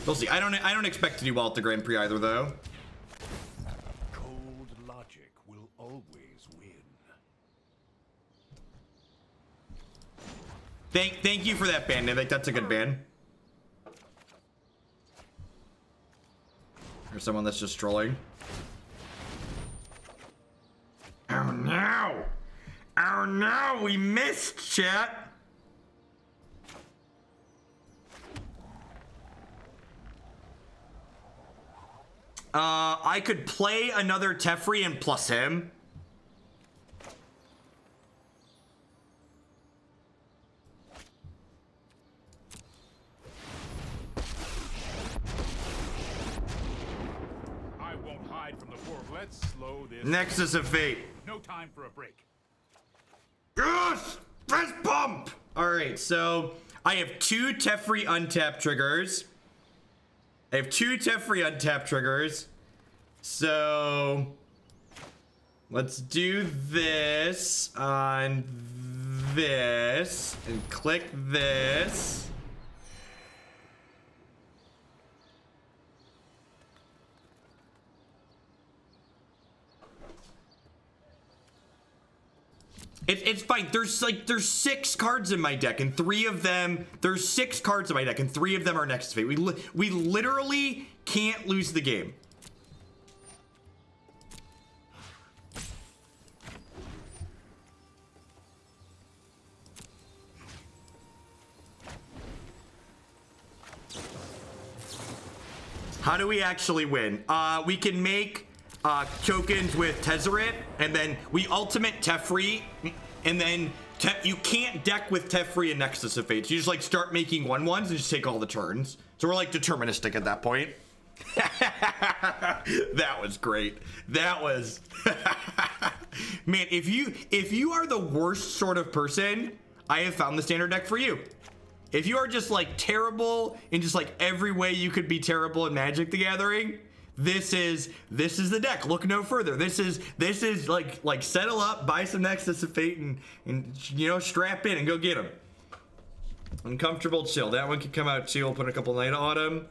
Speaker 1: We'll see. I don't expect to do well at the Grand Prix either though.
Speaker 3: Cold logic will always win.
Speaker 1: Thank you for that ban, Nivik. That's a good ban. Or someone that's just trolling. Oh no! Oh no! We missed, chat! I could play another Teferi and plus him.
Speaker 3: I won't hide from the world. Let's slow this.
Speaker 1: Nexus of Fate.
Speaker 3: No time for a break.
Speaker 1: Yes! Fist bump! Alright, so I have 2 Teferi untap triggers. So let's do this on this and click this. It's fine. There's 6 cards in my deck, and 3 of them. There's 6 cards in my deck, and 3 of them are Nexus of Fate. We literally can't lose the game. How do we actually win? We can make tokens with Tezzeret, and then we ultimate Teferi, and then you can't deck with Teferi and Nexus of Fate. So you just like start making 1/1s and just take all the turns. So we're like deterministic at that point. That was great. That was man, if you are the worst sort of person, I have found the standard deck for you. If you are just like terrible in just like every way you could be terrible in Magic the Gathering, this is the deck. Look no further. This is like settle up, buy some Nexus of Fate, and you know, strap in and go get them. Uncomfortable chill. That one could come out too. We'll put a couple Night Autumn.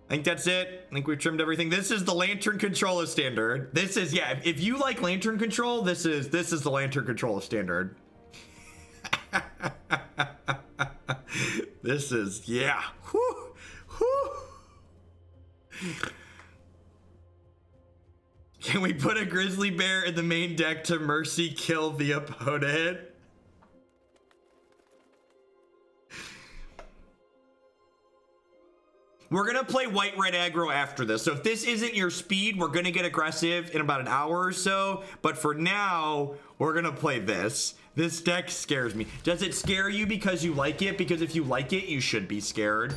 Speaker 1: I think that's it. I think we've trimmed everything. This is the Lantern Control of Standard. This is, yeah, if you like Lantern Control, this is the Lantern Control of Standard. This is, yeah. Whew. Whew. Can we put a Grizzly Bear in the main deck to mercy kill the opponent? We're gonna play white-red aggro after this. So if this isn't your speed, we're gonna get aggressive in about an hour or so. But for now, we're gonna play this. This deck scares me. Does it scare you because you like it? Because if you like it, you should be scared.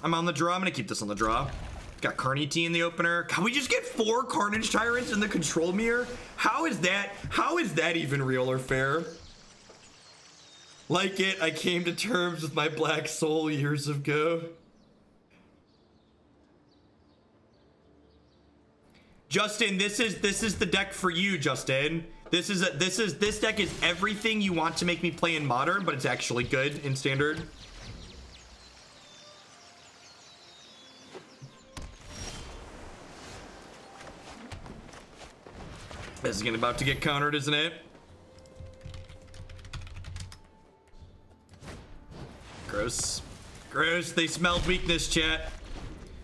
Speaker 1: I'm on the draw. I'm gonna keep this on the draw. Got Carney T in the opener. Can we just get 4 Carnage Tyrants in the control mirror? How is that even real or fair? Like it, I came to terms with my black soul years ago. Justin, this is the deck for you, Justin. This deck is everything you want to make me play in Modern, but it's actually good in Standard. This is about to get countered, isn't it? Gross. Gross. They smelled weakness, chat.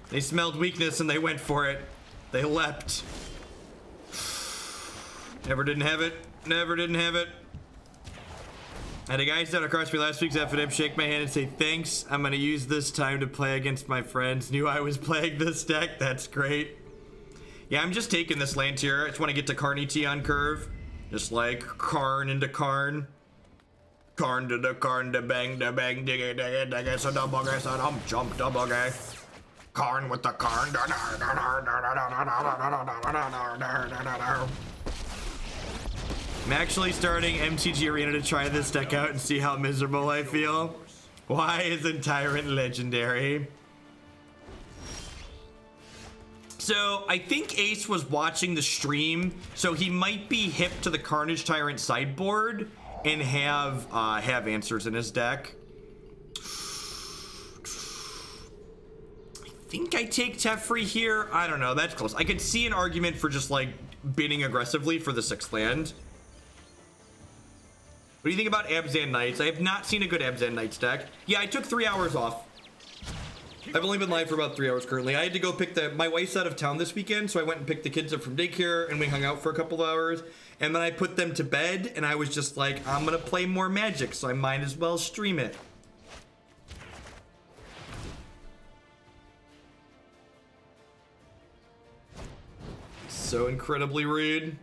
Speaker 1: They smelled weakness and they went for it. They leapt. Never didn't have it. Never didn't have it. I had a guy stand across me last week's FNM, shake my hand and say, thanks. I'm going to use this time to play against my friends. Knew I was playing this deck. That's great. Yeah, I'm just taking this land here. I just want to get to Carney T on curve. Just like Karn into Karn. Karn to the Karn to bang, digga, digga, digga, so double guy, so jump, double guy. Karn with the Karn. I'm actually starting MTG Arena to try this deck out and see how miserable I feel. Why isn't Tyrant legendary? So I think Ace was watching the stream, so he might be hip to the Carnage Tyrant sideboard and have answers in his deck. I think I take Teferi here. I don't know. That's close. I could see an argument for just like bidding aggressively for the 6th land. What do you think about Abzan Knights? I have not seen a good Abzan Knights deck. Yeah, I took 3 hours off. I've only been live for about 3 hours currently. I had to go pick my wife's out of town this weekend, so I went and picked the kids up from daycare and we hung out for a couple of hours. And then I put them to bed and I was just like, I'm gonna play more Magic, so I might as well stream it. So incredibly rude.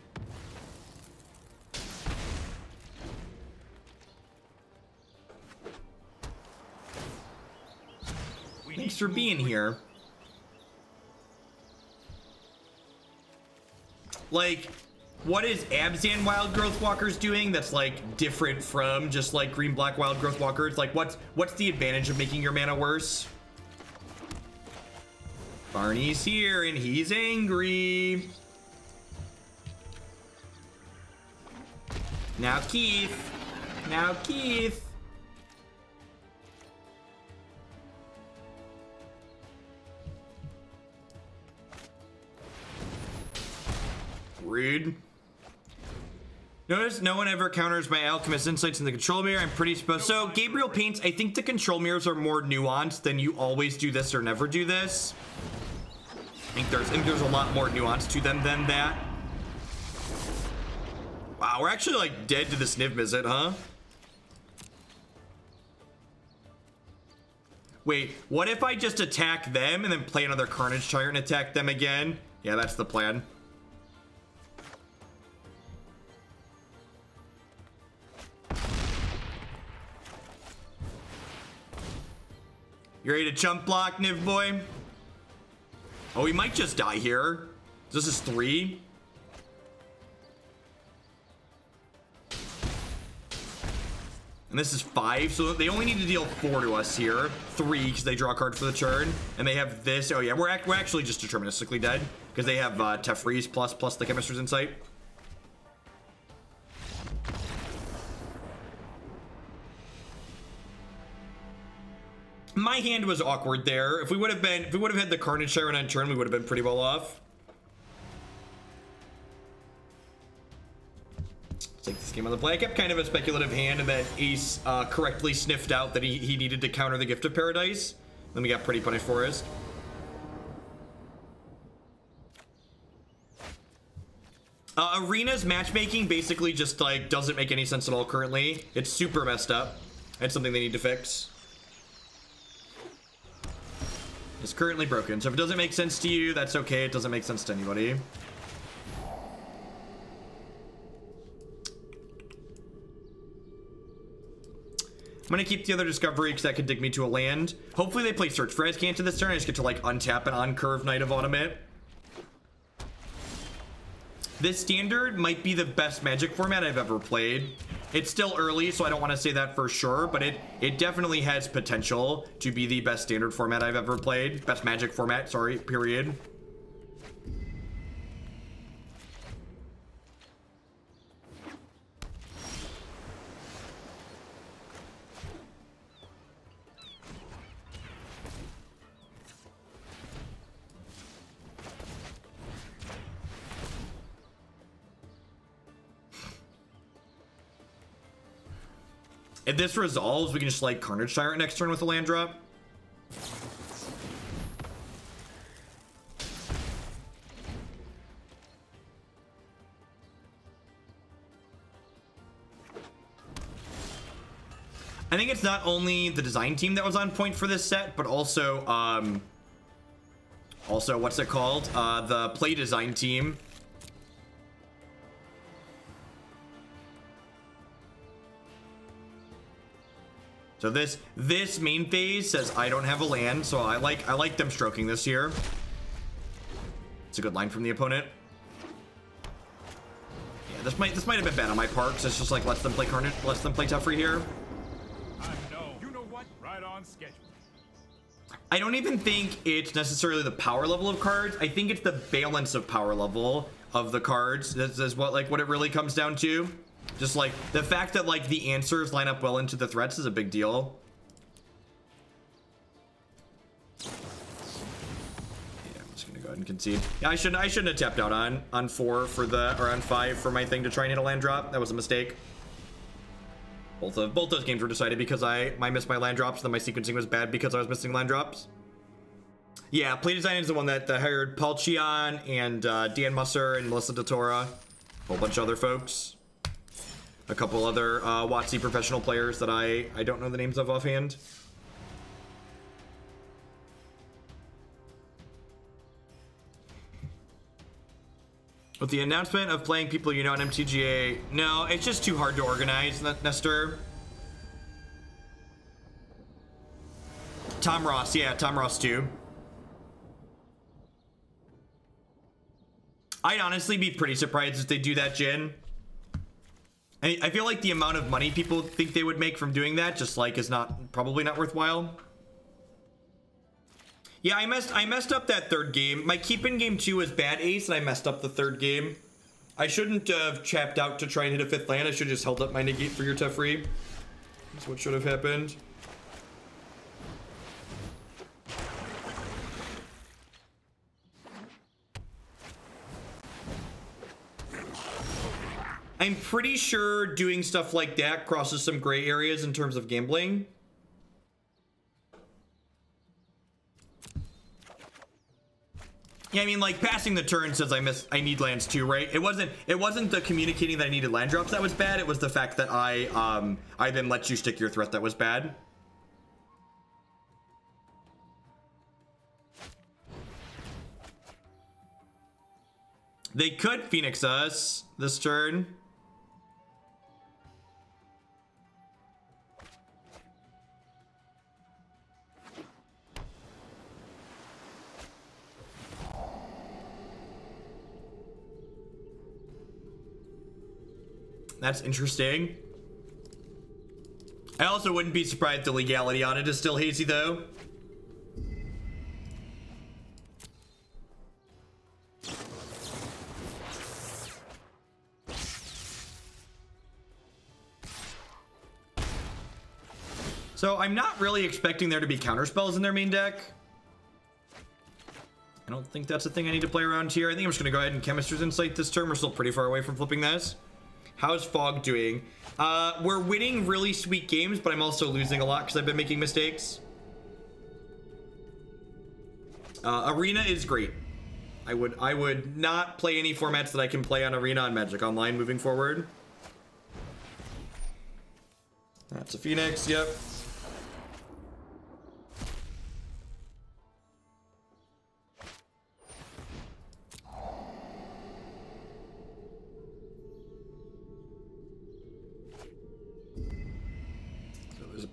Speaker 1: Thanks for being here. Like, what is Abzan Wild Growth Walkers doing that's like different from just like green black Wild Growth Walkers? Like, what's the advantage of making your mana worse? Barney's here and he's angry. Now Keith. Now Keith. Rude. Notice no one ever counters my Alchemist Insights in the control mirror. I'm pretty supposed. So Gabriel paints. I think the control mirrors are more nuanced than you always do this or never do this. I think there's a lot more nuance to them than that. Wow, we're actually like dead to this Niv Mizzet, huh? Wait, what if I just attack them and then play another Carnage Tyrant and attack them again? Yeah, that's the plan. You ready to jump block, Niv boy? Oh, we might just die here. This is 3. And this is 5, so they only need to deal 4 to us here. 3, because they draw a card for the turn. And they have this. Oh yeah, we're actually just deterministically dead. Because they have Teferi's plus the Chemister's Insight. My hand was awkward there. If we would have had the Carnage Tyrant on turn, we would have been pretty well off. Take this game on the play. I kept kind of a speculative hand, and then Ace correctly sniffed out that he needed to counter the Gift of Paradise. Then we got pretty punished forest. Arena's matchmaking basically just like doesn't make any sense at all currently. It's super messed up. It's something they need to fix. It's currently broken, so if it doesn't make sense to you, that's okay. It doesn't make sense to anybody. I'm gonna keep the other discovery because that could dig me to a land. Hopefully they play Search for Azcanta this turn. I just get to like untap an on-curve Knight of Automate. This standard might be the best Magic format I've ever played. It's still early, so I don't want to say that for sure, but it definitely has potential to be the best standard format I've ever played. Best Magic format, sorry, period. If this resolves, we can just like Carnage Tyrant next turn with a land drop. I think it's not only the design team that was on point for this set, but also what's it called? The play design team. So this main phase says I don't have a land, so I like them stroking this here. It's a good line from the opponent. Yeah, this might have been bad on my part, because it's just like lets them play Carnage, lets them play Teferi here.
Speaker 3: You know what? Right on schedule.
Speaker 1: I don't even think it's necessarily the power level of cards. I think it's the balance of power level of the cards. This is what it really comes down to. Just like the fact that like the answers line up well into the threats is a big deal. Yeah, I'm just gonna go ahead and concede. Yeah, I shouldn't have tapped out on 4 for the, or on 5 for my thing to try and hit a land drop. That was a mistake. Both those games were decided because I missed my land drops, then my sequencing was bad because I was missing land drops. Yeah, play design is the one that hired Paul Chion and Dan Musser and Melissa DeTora, a whole bunch of other folks. A couple other WotC professional players that I don't know the names of offhand. With the announcement of playing people you know on MTGA, no, it's just too hard to organize, Nestor. Tom Ross, yeah, Tom Ross too. I'd honestly be pretty surprised if they do that, Jin. I feel like the amount of money people think they would make from doing that just like is probably not worthwhile. Yeah, I messed up that third game. My keep in game 2 was bad ace, and I messed up the third game. I shouldn't have chapped out to try and hit a 5th land. I should have just held up my negate for your Teferi. That's what should have happened. I'm pretty sure doing stuff like that crosses some gray areas in terms of gambling. Yeah, I mean, like, passing the turn says I need lands too, right? It wasn't the communicating that I needed land drops that was bad. It was the fact that I then let you stick your threat that was bad. They could Phoenix us this turn. That's interesting. I also wouldn't be surprised the legality on it is still hazy, though. So I'm not really expecting there to be counterspells in their main deck. I don't think that's a thing I need to play around here. I think I'm just going to go ahead and Chemister's Insight this turn. We're still pretty far away from flipping this. How's Fog doing? We're winning really sweet games, but I'm also losing a lot because I've been making mistakes. Arena is great. I would not play any formats that I can play on Arena on Magic Online moving forward. That's a Phoenix, yep.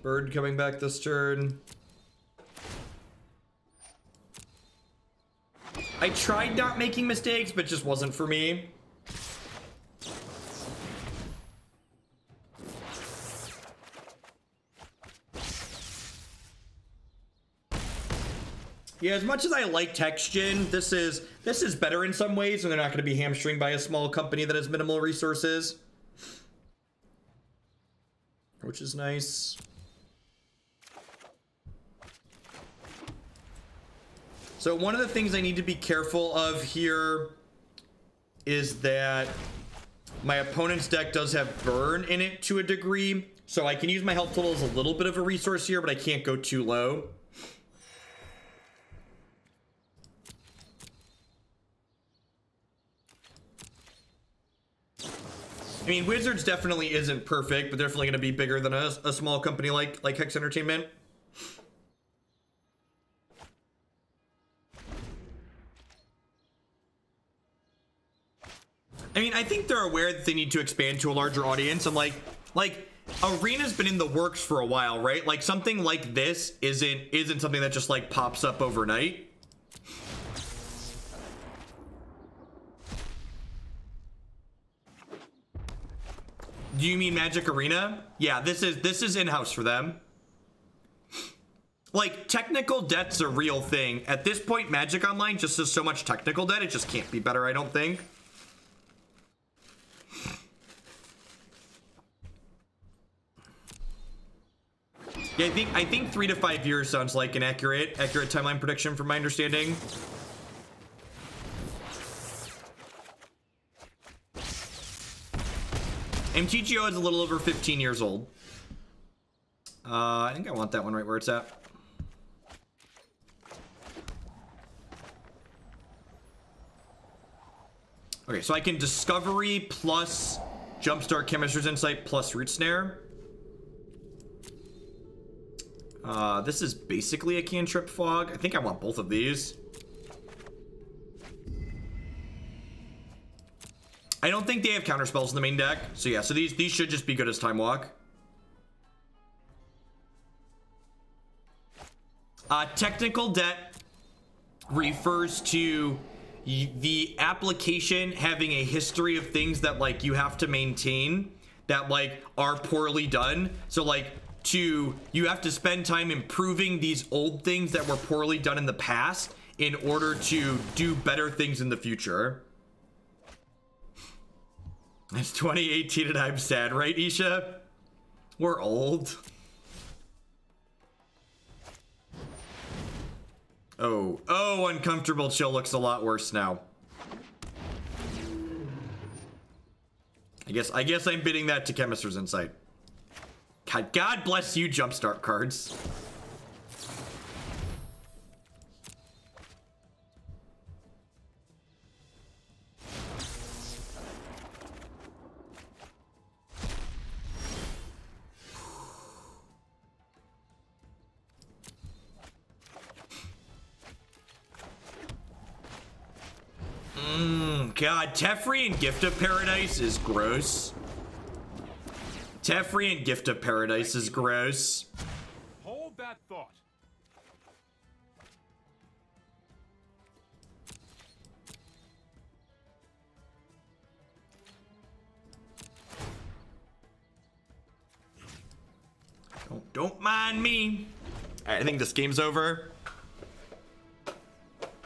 Speaker 1: Bird coming back this turn. I tried not making mistakes, but just wasn't for me. Yeah, as much as I like text gen, this is better in some ways, and they're not going to be hamstringed by a small company that has minimal resources, which is nice. So one of the things I need to be careful of here is that my opponent's deck does have burn in it to a degree. So I can use my health total as a little bit of a resource here, but I can't go too low. I mean, Wizards definitely isn't perfect, but definitely going to be bigger than a small company like Hex Entertainment. I mean, I think they're aware that they need to expand to a larger audience, and like Arena's been in the works for a while, right? Like something like this isn't something that just like pops up overnight. Do you mean Magic Arena? Yeah, this is in-house for them. Like, technical debt's a real thing. At this point, Magic Online just has so much technical debt, it just can't be better, I don't think. Yeah, I think 3 to 5 years sounds like an accurate timeline prediction from my understanding. MTGO is a little over 15 years old. I think I want that one right where it's at. Okay, so I can Discovery plus Jumpstart Chemister's Insight plus Root Snare. This is basically a cantrip Fog. I think I want both of these. I don't think they have counterspells in the main deck. So yeah, so these should just be good as Time Walk. Technical debt refers to the application having a history of things that like you have to maintain that like are poorly done. So like you have to spend time improving these old things that were poorly done in the past in order to do better things in the future. It's 2018 and I'm sad, right, Isha? We're old. Oh, Uncomfortable Chill looks a lot worse now. I guess I'm bidding that to Chemister's Insight. God bless you, Jumpstart cards. God, Teferi and Gift of Paradise is gross. Teferi and Gift of Paradise is gross.
Speaker 3: Hold that thought.
Speaker 1: Don't mind me. I think this game's over.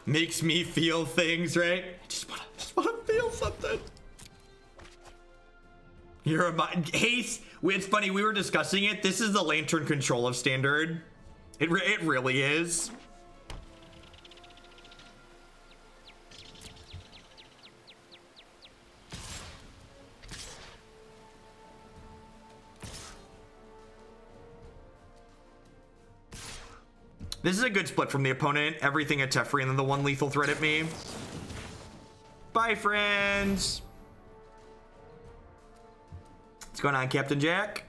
Speaker 1: Makes me feel things, right? I just wanna feel something. You're a Haste. It's funny, we were discussing it. This is the Lantern control of Standard. It really is. This is a good split from the opponent. Everything at Teferi and then the one lethal threat at me. Bye, friends. What's going on, Captain Jack?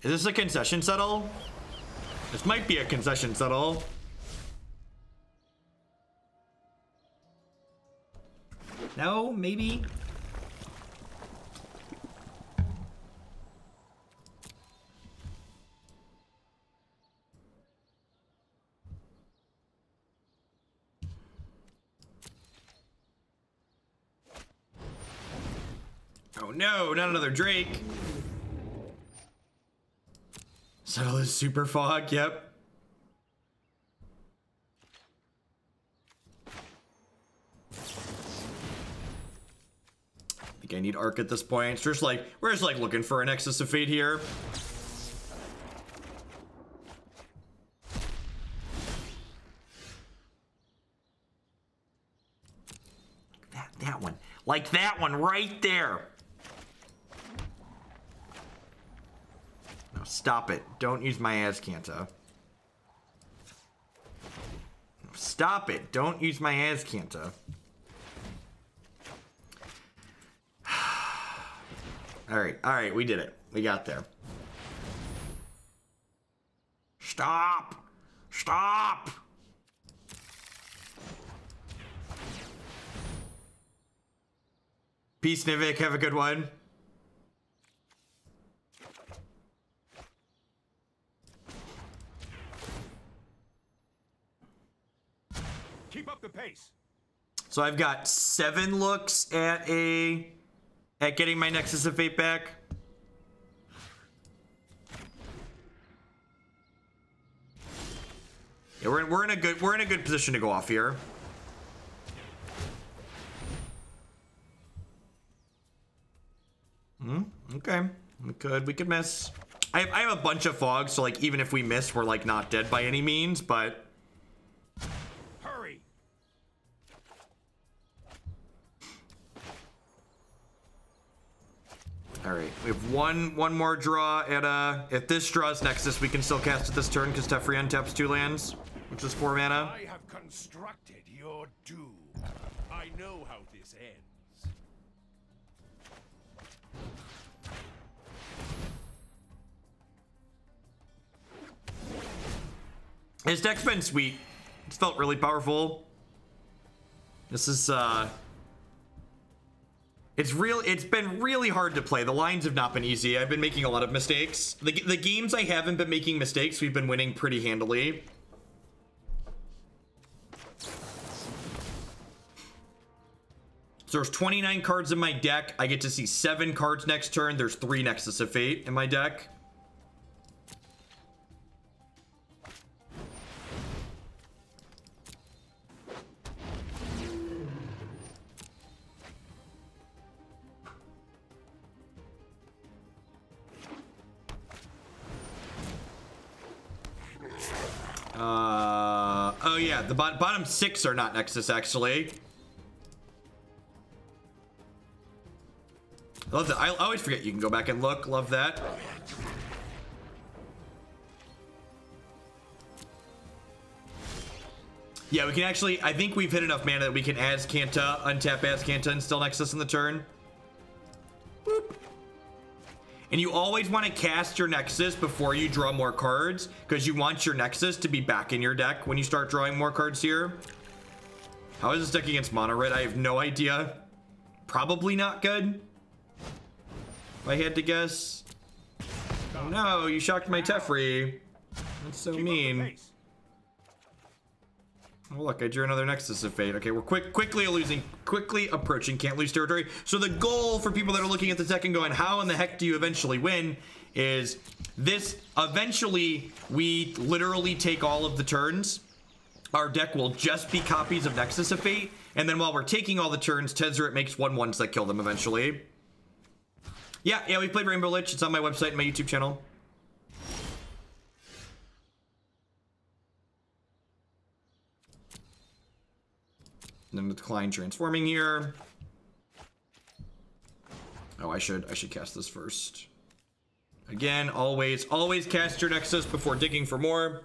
Speaker 1: Is this a concession settle? This might be a concession settle. No, maybe. Oh no, not another Drake. Settle is super fog, yep. I think I need Arc at this point. It's just like, we're just like looking for a Nexus of Fate here. That one. Like that one right there. No, stop it. Don't use my Azcanta. Stop it. Don't use my Azcanta. Alright, we did it. We got there. Stop! Stop! Peace, Nivik. Have a good one.
Speaker 3: Keep up the pace.
Speaker 1: So I've got 7 looks at getting my Nexus of Fate back. Yeah, we're in a good position to go off here. Okay, we could miss. I have a bunch of fog, so like even if we miss, we're like not dead by any means, but
Speaker 3: hurry.
Speaker 1: All right, we have one more draw at if this draws Nexus, we can still cast it this turn because Teferi untaps 2 lands, which is 4 mana.
Speaker 3: I have constructed your doom. I know how this ends.
Speaker 1: His deck's been sweet. It's felt really powerful. This is it's been really hard to play. The lines have not been easy. I've been making a lot of mistakes. The games I haven't been making mistakes, we've been winning pretty handily. So there's 29 cards in my deck. I get to see 7 cards next turn. There's 3 Nexus of Fate in my deck. Oh yeah, the bottom 6 are not Nexus actually. Love that. I always forget you can go back and look. Love that. Yeah, we can actually, I think we've hit enough mana that we can Azcanta, untap Azcanta, and still Nexus in the turn. Boop. And you always want to cast your Nexus before you draw more cards, because you want your Nexus to be back in your deck when you start drawing more cards here. How is this deck against Mono Red? I have no idea. Probably not good, if I had to guess. Oh no, you shocked my Teferi. That's so mean. Oh look, I drew another Nexus of Fate. Okay, we're quickly approaching can't lose territory. So the goal for people that are looking at the deck and going, how in the heck do you eventually win, is this. Eventually, we literally take all of the turns. Our deck will just be copies of Nexus of Fate, and then while we're taking all the turns, Tezzeret makes 1/1s that kill them eventually. Yeah, we played Rainbow Lich. It's on my website and my YouTube channel. And then the decline transforming here. Oh, I should cast this first. Again, always cast your Nexus before digging for more.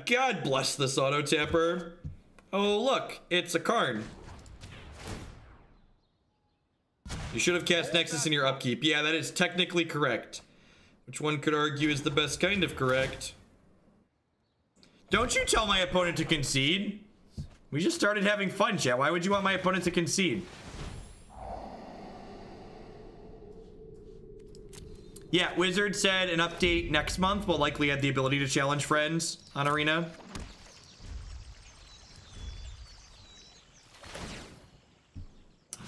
Speaker 1: God bless this auto tapper. Oh look, it's a Karn. You should have cast Nexus in your upkeep. Yeah, that is technically correct. Which one could argue is the best kind of correct. Don't you tell my opponent to concede. We just started having fun, chat. Why would you want my opponent to concede? Yeah, Wizard said an update next month will likely add the ability to challenge friends on Arena.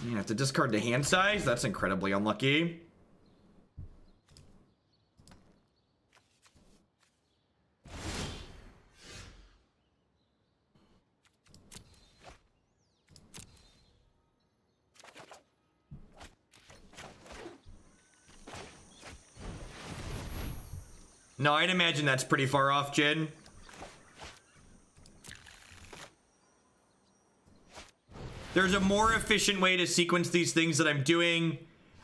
Speaker 1: You have to discard the hand size. That's incredibly unlucky. No, I'd imagine that's pretty far off, Jin. There's a more efficient way to sequence these things that I'm doing.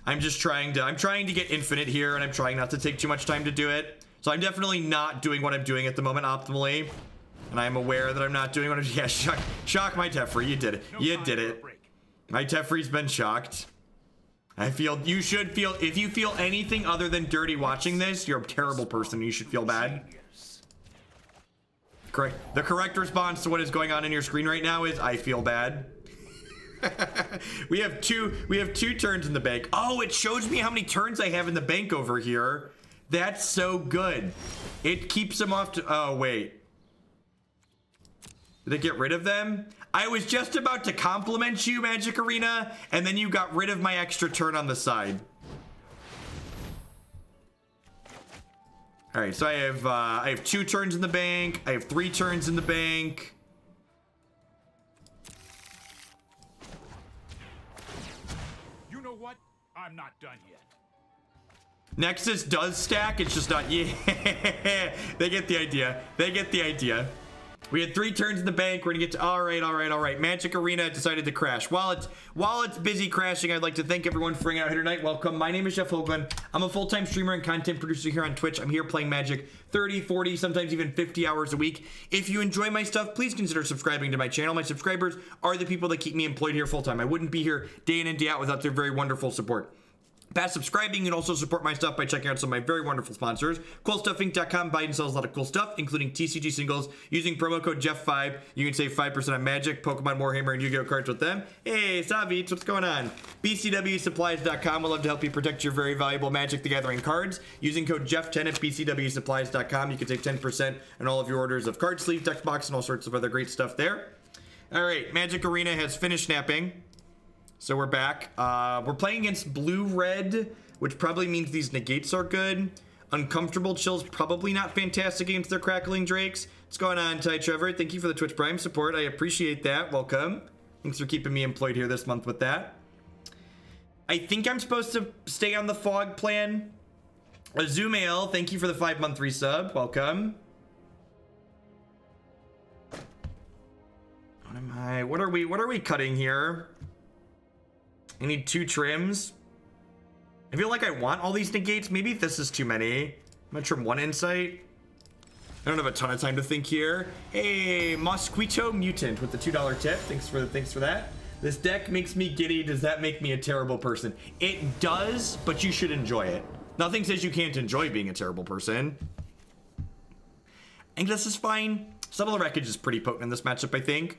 Speaker 1: I'm trying to get infinite here, and I'm trying not to take too much time to do it. So I'm definitely not doing what I'm doing at the moment optimally. And I'm aware that I'm not doing what I'm... Yeah, shock my Teferi. You did it. You did it. My Teferi's been shocked. I feel you should feel, if you feel anything other than dirty watching this, you're a terrible person. You should feel bad. Correct. The correct response to what is going on in your screen right now is I feel bad. we have two turns in the bank. Oh, it shows me how many turns I have in the bank over here. That's so good. It keeps them off to, oh wait. Did it get rid of them? I was just about to compliment you, Magic Arena, and then you got rid of my extra turn on the side. All right, so I have 2 turns in the bank. I have 3 turns in the bank.
Speaker 3: You know what? I'm not done yet.
Speaker 1: Nexus does stack. It's just not. Yeah, they get the idea. They get the idea. We had 3 turns in the bank. We're gonna get to all right. Magic Arena decided to crash. While it's busy crashing, I'd like to thank everyone for hanging out here tonight. Welcome. My name is Jeff Hoagland. I'm a full-time streamer and content producer here on Twitch. I'm here playing Magic 30, 40, sometimes even 50 hours a week. If you enjoy my stuff, please consider subscribing to my channel. My subscribers are the people that keep me employed here full-time. I wouldn't be here day in and day out without their very wonderful support. Past subscribing, and also support my stuff by checking out some of my very wonderful sponsors. CoolStuffInc.com buys and sells a lot of cool stuff, including TCG singles. Using promo code Jeff5, you can save 5% on Magic, Pokemon, Warhammer, and Yu-Gi-Oh cards with them. Hey, Savits, what's going on? BCWSupplies.com will love to help you protect your very valuable Magic the Gathering cards. Using code Jeff10 at BCWSupplies.com, you can save 10% on all of your orders of card sleeve, deck box, and all sorts of other great stuff there. All right, Magic Arena has finished snapping. So we're back. We're playing against blue-red, which probably means these negates are good. Uncomfortable Chill's probably not fantastic against their Crackling Drakes. What's going on, Ty Trevor? Thank you for the Twitch Prime support. I appreciate that. Welcome. Thanks for keeping me employed here this month with that. I think I'm supposed to stay on the Fog plan. Azumail, thank you for the 5-month resub. Welcome. What are we cutting here? I need 2 trims. I feel like I want all these negates. Maybe this is too many. I'm gonna trim 1 insight. I don't have a ton of time to think here. Hey, Mosquito Mutant with the $2 tip. Thanks for that. This deck makes me giddy. Does that make me a terrible person? It does, but you should enjoy it. Nothing says you can't enjoy being a terrible person. And this is fine. Settle the Wreckage is pretty potent in this matchup, I think.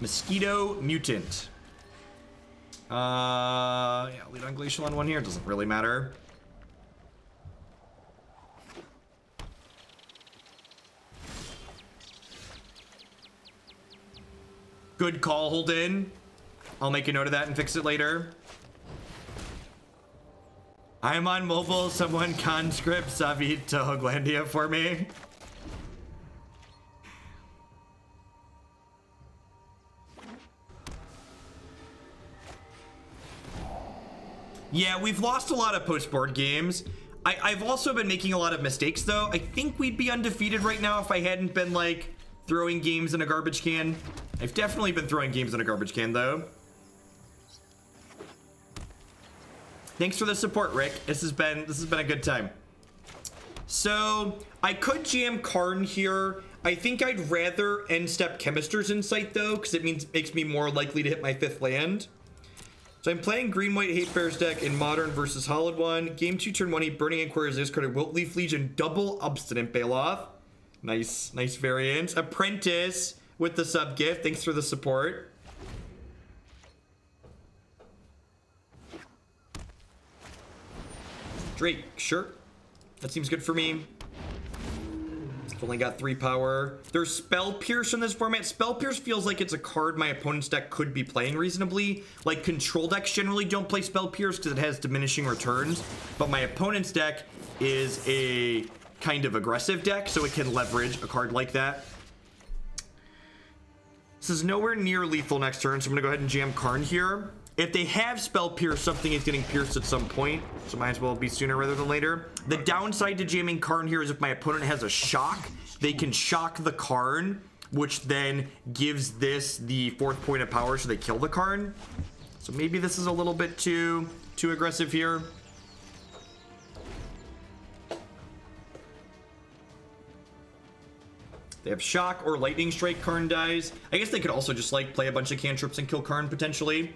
Speaker 1: Mosquito Mutant. Yeah, lead on Glacial on one here. Doesn't really matter. Good call, Holden. I'll make a note of that and fix it later. I'm on mobile. Someone conscript Savid to Hoglandia for me. Yeah, we've lost a lot of post-board games. I've also been making a lot of mistakes, though. I think we'd be undefeated right now if I hadn't been, like, throwing games in a garbage can. I've definitely been throwing games in a garbage can, though. Thanks for the support, Rick. This has been a good time. So, I could jam Karn here. I think I'd rather end step Chemister's Insight, though, because it makes me more likely to hit my 5th land. So I'm playing Green-White Hate Bears deck in Modern versus Hollowed 1. Game 2, turn 1, he Burning Inquirer's discarded Wilt Leaf Legion, double Obstinate Bailoff. Nice variant. Apprentice with the sub gift. Thanks for the support. Drake, sure. That seems good for me. Only got 3 power. There's Spell Pierce in this format. Spell Pierce feels like it's a card my opponent's deck could be playing reasonably. Like, control decks generally don't play Spell Pierce because it has diminishing returns. But my opponent's deck is a kind of aggressive deck, so it can leverage a card like that. This is nowhere near lethal next turn, so I'm going to go ahead and jam Karn here. If they have Spell Pierce, something is getting pierced at some point, so might as well be sooner rather than later. The downside to jamming Karn here is if my opponent has a shock, they can shock the Karn, which then gives this the 4th point of power, so they kill the Karn. So maybe this is a little bit too aggressive here. They have shock or lightning strike, Karn dies. I guess they could also just like play a bunch of cantrips and kill Karn potentially.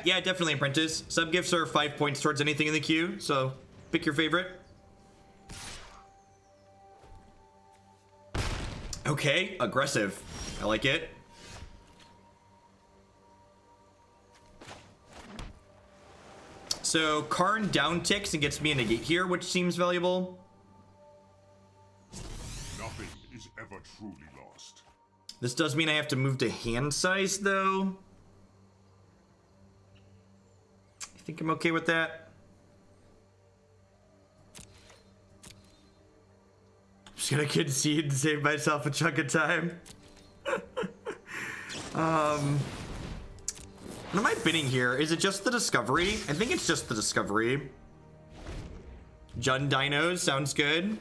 Speaker 1: Yeah, definitely Apprentice. Sub gifts are 5 points towards anything in the queue, so pick your favorite. Okay, aggressive. I like it. So Karn down ticks and gets me a negate here, which seems valuable.
Speaker 4: Nothing is ever truly lost.
Speaker 1: This does mean I have to move to hand size, though. I think I'm okay with that. I'm just gonna concede and save myself a chunk of time. What am I bidding here? Is it just the discovery? I think it's just the discovery. Jund Dinos sounds good.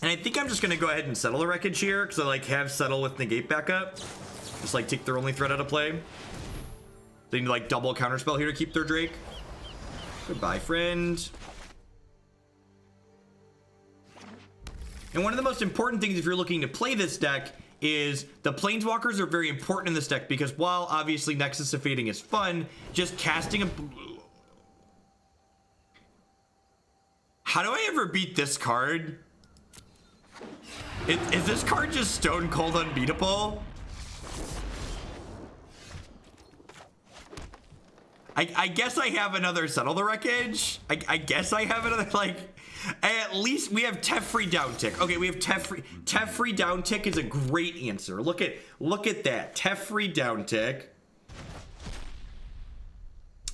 Speaker 1: And I think I'm just gonna go ahead and settle the wreckage here because I like have settle with negate backup. Just like take their only threat out of play. They need like double counterspell here to keep their Drake. Goodbye, friend. And one of the most important things if you're looking to play this deck is the planeswalkers are very important in this deck because while obviously Nexus of Fating is fun, just casting a... How do I ever beat this card? Is this card just stone cold unbeatable? I guess I have another Settle the Wreckage. I guess I have another, like, at least we have Teferi down tick. Okay, we have Teferi. Teferi down tick is a great answer. Look at that. Teferi down tick.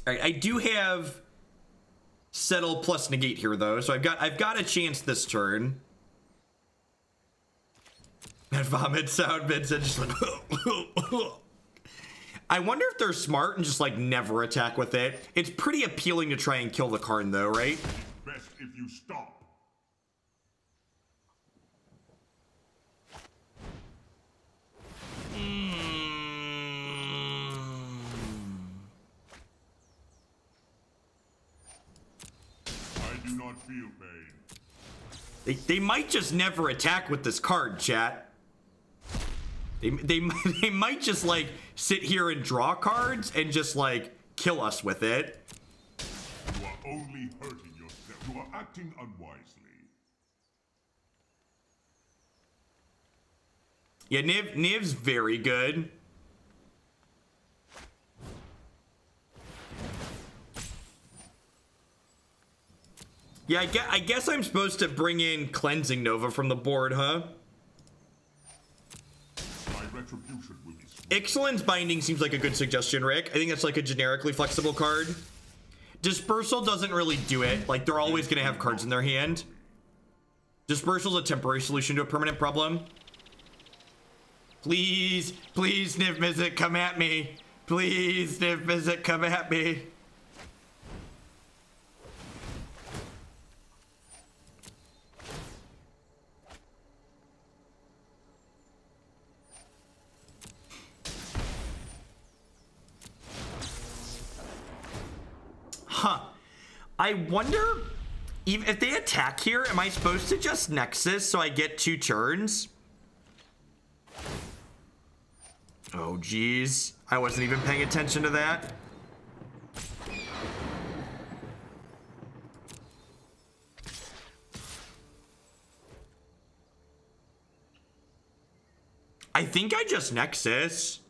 Speaker 1: All right, I do have Settle plus negate here though, so I've got a chance this turn. That vomit sound bits and just like I wonder if they're smart and just like never attack with it. It's pretty appealing to try and kill the Karn though, right?
Speaker 4: Best if you stop. I do not feel pain.
Speaker 1: They might just never attack with this card, chat. They might just like sit here and draw cards and just like kill us with it.
Speaker 4: You are only hurting yourself. You are acting unwisely.
Speaker 1: Yeah, Niv's very good. Yeah, I guess I'm supposed to bring in Cleansing Nova from the board, huh?
Speaker 4: My retribution will be swift.
Speaker 1: Ixalan's Binding seems like a good suggestion, Rick. I think that's like a generically flexible card. Dispersal doesn't really do it. Like, they're always going to have cards in their hand. Dispersal's a temporary solution to a permanent problem. Please, please, Niv Mizzet, come at me. Please, Niv Mizzet, come at me. Huh. I wonder even if they attack here, am I supposed to just Nexus so I get 2 turns? Oh, geez. I wasn't even paying attention to that. I think I just Nexus.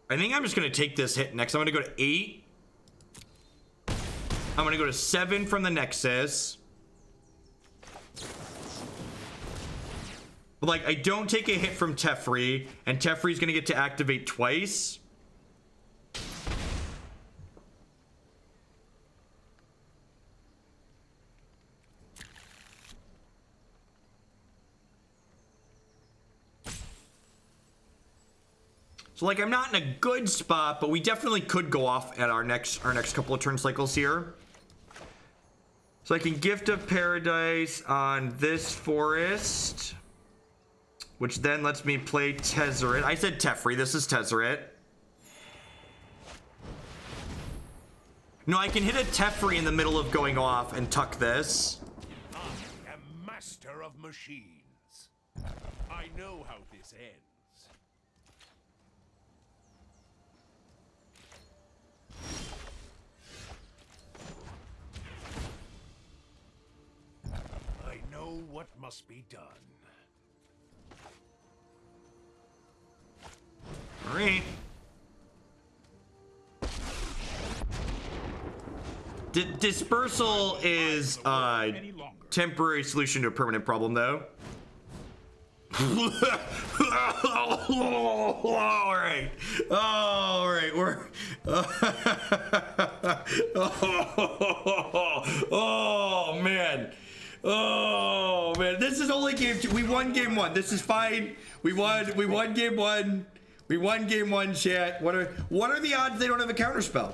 Speaker 1: I think I'm just going to take this hit next. I'm going to go to 8. I'm going to go to 7 from the Nexus. But, like, I don't take a hit from Teferi, and Teferi's going to get to activate twice. So, like, I'm not in a good spot, but we definitely could go off at our next couple of turn cycles here. So I can Gift of Paradise on this forest, which then lets me play Tezzeret. I said Teferi. This is Tezzeret. No, I can hit a Teferi in the middle of going off and tuck this.
Speaker 3: I am master of machines. I know how this ends. I know what must be done.
Speaker 1: All right. Dispersal is a temporary solution to a permanent problem, though. All right. All right. We're. Oh, man. Oh, man. This is only game 2. We won game 1. This is fine. We won game 1. We won game 1, chat. What are the odds they don't have a counterspell?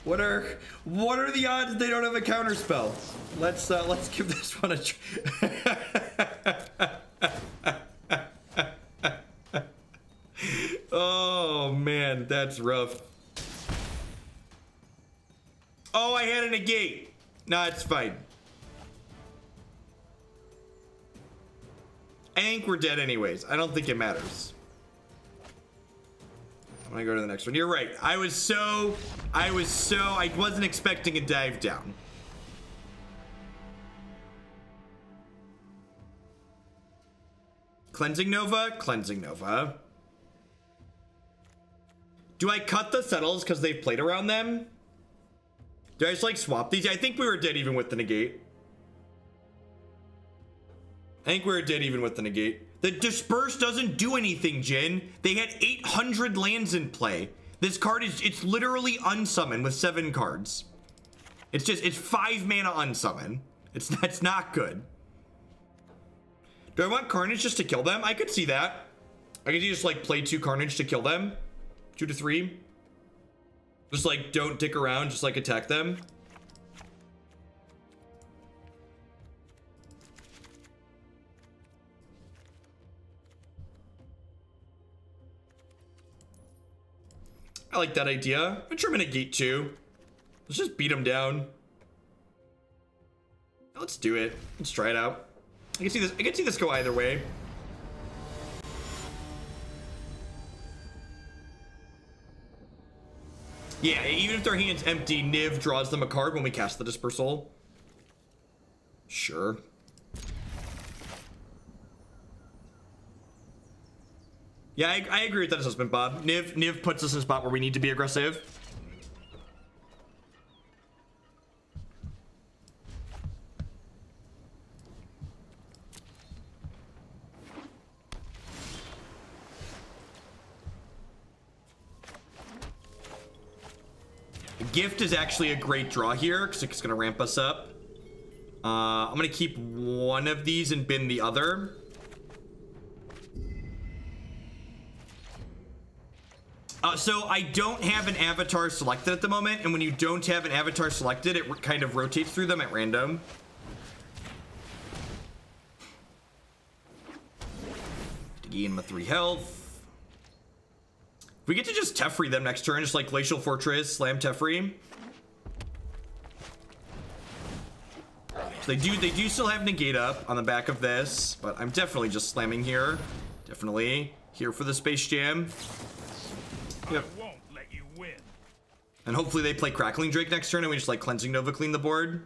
Speaker 1: What are the odds they don't have a counterspell? Let's give this one a try. Oh man, that's rough. Oh, I had a negate. No, it's fine. I think we're dead anyways. I don't think it matters. I'm gonna go to the next one. You're right. I wasn't expecting a dive down. Cleansing Nova, Cleansing Nova. Do I cut the settles because they've played around them? Do I just like swap these? I think we were dead even with the negate. I think we were dead even with the negate. The Disperse doesn't do anything, Jin. They had 800 lands in play. This card is, it's literally unsummon with 7 cards. It's 5 mana unsummon. That's not good. Do I want Carnage just to kill them? I could see that. I could just like play 2 Carnage to kill them. 2 to 3. Just like don't dick around, just like attack them. I like that idea. I'm sure I'm gonna gate 2. Let's just beat them down. Let's do it. Let's try it out. I can see this go either way. Yeah, even if their hand's empty, Niv draws them a card when we cast the Dispersal. Sure. Yeah, I agree with that assessment, Bob. Niv puts us in a spot where we need to be aggressive. Gift is actually a great draw here because it's going to ramp us up. I'm going to keep one of these and bin the other. So I don't have an avatar selected at the moment, and when you don't have an avatar selected, it kind of rotates through them at random. To gain my 3 health. We get to just Teferi them next turn, just like Glacial Fortress, slam Teferi. So they do still have Negate up on the back of this, but I'm definitely just slamming here. Definitely here for the Space Jam. Yep.
Speaker 3: I won't let you win.
Speaker 1: And hopefully they play Crackling Drake next turn and we just like Cleansing Nova clean the board.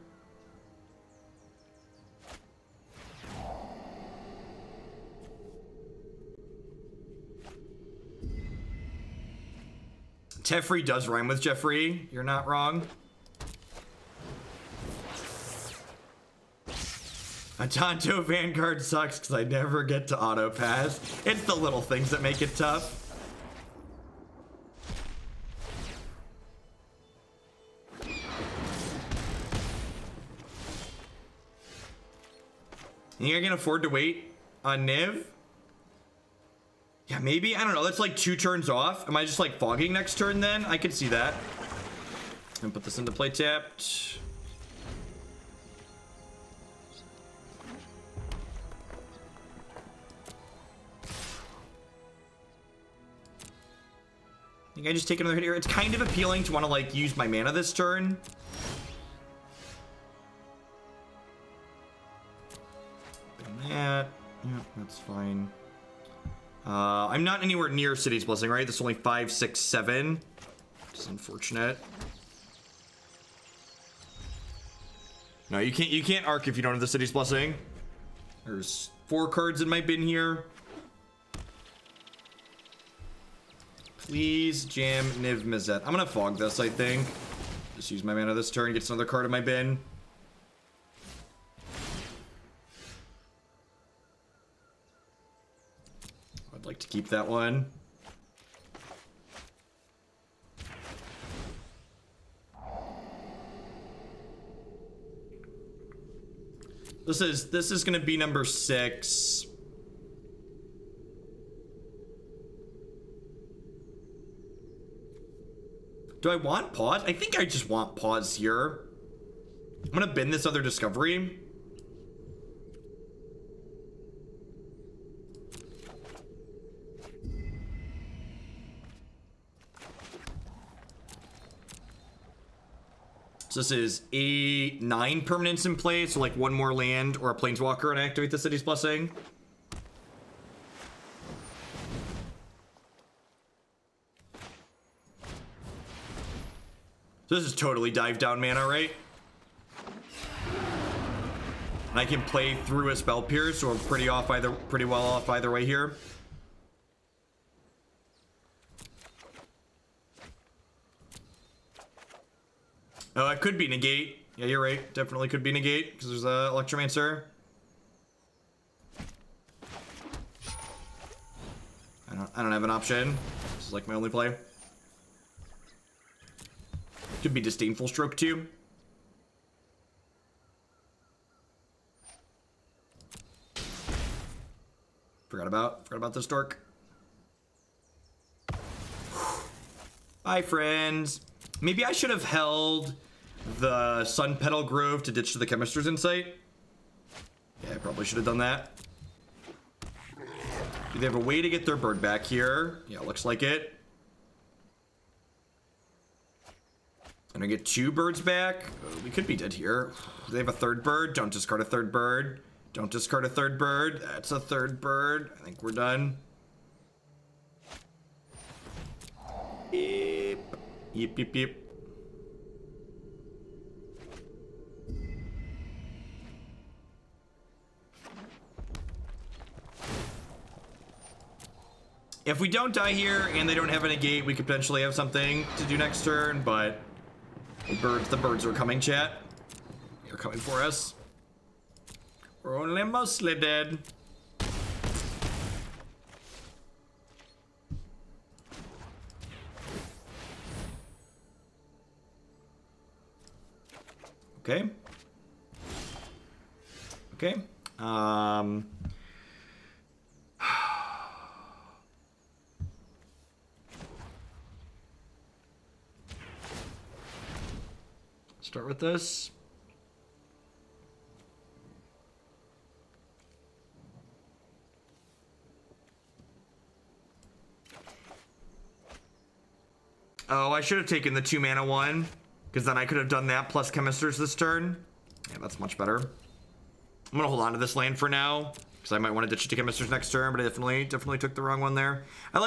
Speaker 1: Teferi does rhyme with Jeffrey. You're not wrong. A Tonto Vanguard sucks because I never get to auto pass. It's the little things that make it tough. You think I can afford to wait on Niv? Yeah, maybe. I don't know. That's like 2 turns off. Am I just like fogging next turn then? I could see that. And put this into play tapped. I think I just take another hit here. It's kind of appealing to want to like use my mana this turn. Yeah, that's fine. I'm not anywhere near City's Blessing, right? This is only 5, 6, 7. Which is unfortunate. No, you can't arc if you don't have the City's Blessing. There's 4 cards in my bin here. Please jam Niv Mizzet. I'm gonna fog this, I think. Just use my mana this turn, gets another card in my bin. I'd like to keep that one. This is gonna be number 6. Do I want pause? I think I just want pause here. I'm gonna bin this other discovery. So this is 9 permanents in play, so like 1 more land or a planeswalker and I activate the City's Blessing. So this is totally dive down mana, right? And I can play through a Spell Pierce, so I'm pretty well off either way here. Oh, it could be Negate. Yeah, you're right. Definitely could be Negate, because there's a Electromancer. I don't have an option. This is like my only play. Could be Disdainful Stroke too. Forgot about this dork. Bye, friends. Maybe I should have held the Sunpetal Grove to ditch to the Chemister's Insight. Yeah, I probably should have done that. Do they have a way to get their bird back here? Yeah, looks like it. And I get 2 birds back. Oh, we could be dead here. Do they have a 3rd bird? Don't discard a 3rd bird. Don't discard a 3rd bird. That's a 3rd bird. I think we're done. Yep. Yep, yep, yep. If we don't die here and they don't have a negate, we could potentially have something to do next turn, but the birds are coming, chat. They're coming for us. We're only mostly dead. Okay. Okay. Start with this. Oh, I should have taken the 2 mana one, because then I could have done that plus Chemisters this turn. Yeah, that's much better. I'm gonna hold on to this land for now, because I might want to ditch it to Chemisters next turn, but I definitely took the wrong one there. I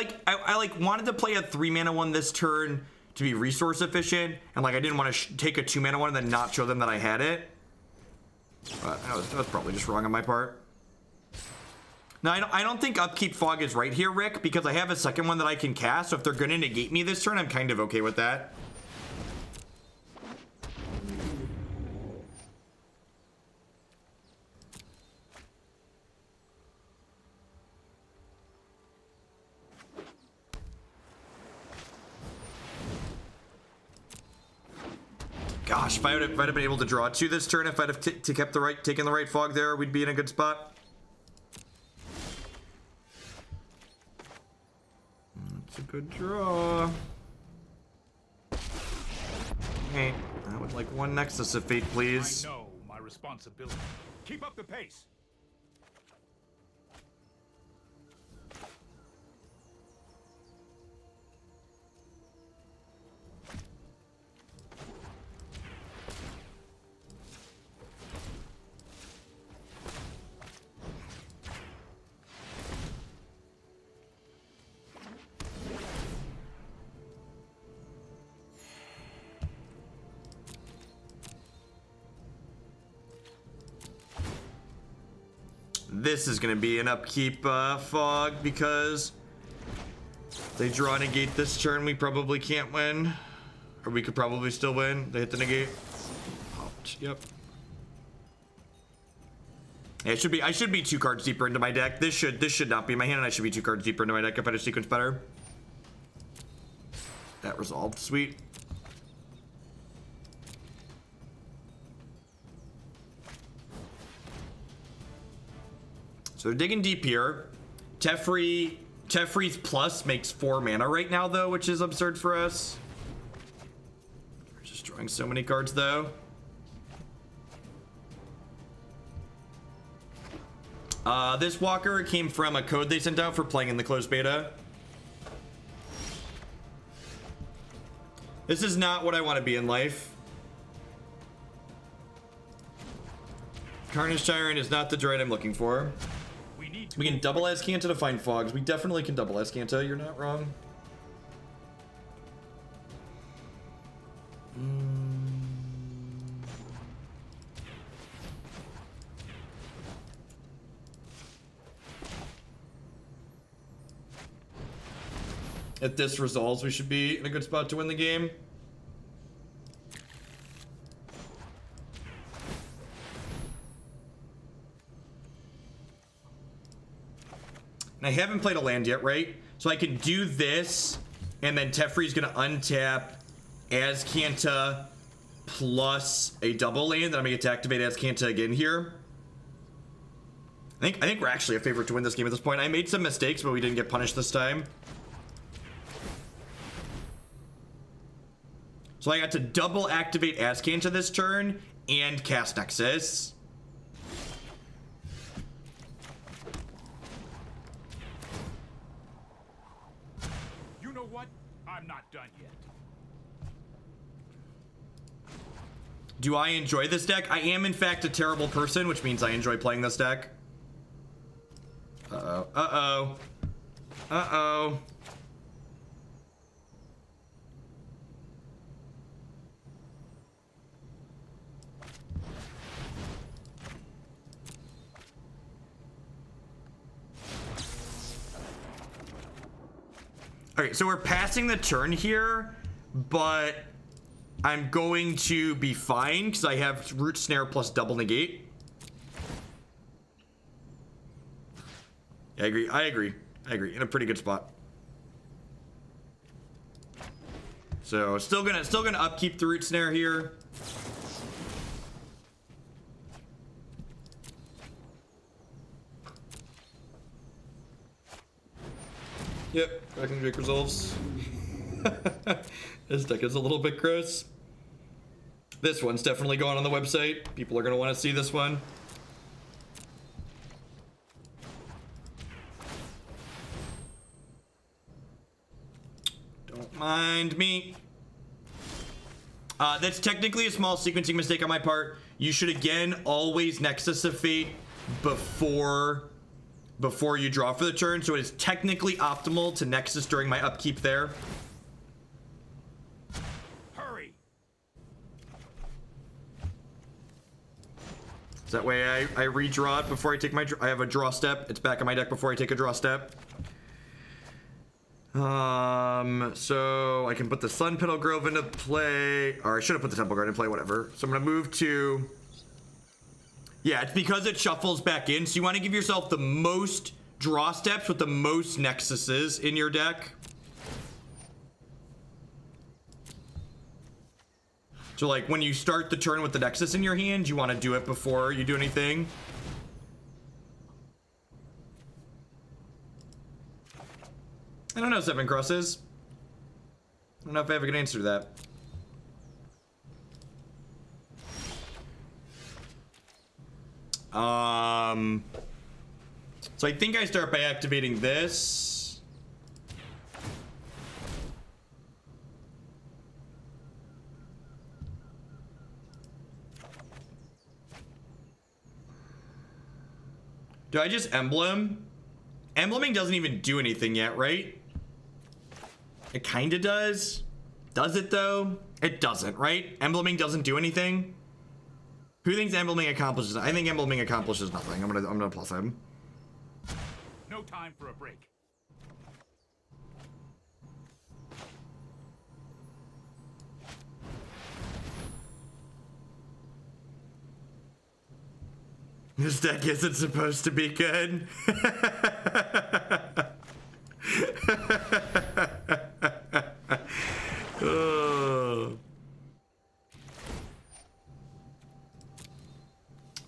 Speaker 1: wanted to play a 3 mana one this turn to be resource efficient, and like I didn't want to take a 2 mana one and then not show them that I had it. But that was probably just wrong on my part. Now I don't think Upkeep Fog is right here, Rick, because I have a second one that I can cast, so if they're gonna negate me this turn, I'm kind of okay with that. Gosh, if I'd have been able to draw 2 this turn, if I'd have taken the right fog there, we'd be in a good spot. It's a good draw. Hey, I would like 1 Nexus of Fate, please.
Speaker 3: I know my responsibility. Keep up the pace.
Speaker 1: This is going to be an upkeep fog because if they draw negate this turn, we probably can't win. Or we could probably still win. They hit the negate. Ouch. Yep. Yeah, I should be 2 cards deeper into my deck. This should not be my hand, and I should be 2 cards deeper into my deck if I had a sequence better. That resolved. Sweet. So they're digging deep here. Teferi's plus makes 4 mana right now, though, which is absurd for us. We're just drawing so many cards, though. This walker came from a code they sent out for playing in the closed beta. This is not what I want to be in life. Carnage Tyrant is not the droid I'm looking for. We can double Azcanta to find fogs. We definitely can double Azcanta. You're not wrong. If this resolves, we should be in a good spot to win the game. And I haven't played a land yet, right? So I can do this, and then Teferi's gonna untap Azcanta plus a double land, then I'm gonna get to activate Azcanta again here. I think we're actually a favorite to win this game at this point. I made some mistakes, but we didn't get punished this time. So I got to double activate Azcanta this turn and cast Nexus.
Speaker 3: You know what? I'm not done yet.
Speaker 1: Do I enjoy this deck? I am, in fact, a terrible person, which means I enjoy playing this deck. Uh-oh. Uh-oh. Uh-oh. Okay, so we're passing the turn here, but I'm going to be fine because I have Root Snare plus double negate. I agree. I agree. I agree. In a pretty good spot. So still gonna upkeep the Root Snare here. Yep, Cracking Drake resolves. This deck is a little bit gross. This one's definitely going on the website. People are gonna want to see this one. Don't mind me. That's technically a small sequencing mistake on my part. You should again always Nexus of Fate before you draw for the turn, so it is technically optimal to Nexus during my upkeep there.
Speaker 3: Hurry.
Speaker 1: So that way I redraw it before I take my I have a draw step. It's back in my deck before I take a draw step. So I can put the Sunpetal Grove into play, or I should have put the Temple Guard in play, whatever. So I'm gonna move to, yeah, it's because it shuffles back in, so you want to give yourself the most draw steps with the most Nexuses in your deck. So like when you start the turn with the Nexus in your hand, you want to do it before you do anything. I don't know, Seven Crosses. I don't know if I have a good answer to that. So I think I start by activating this. Do I just emblem? Embleming doesn't even do anything yet, right? It kinda does. Does it though? It doesn't, right? Embleming doesn't do anything. Who thinks emblemming accomplishes? I think emblemming accomplishes nothing. I'm gonna plus him.
Speaker 3: No time for a break.
Speaker 1: This deck isn't supposed to be good. Oh.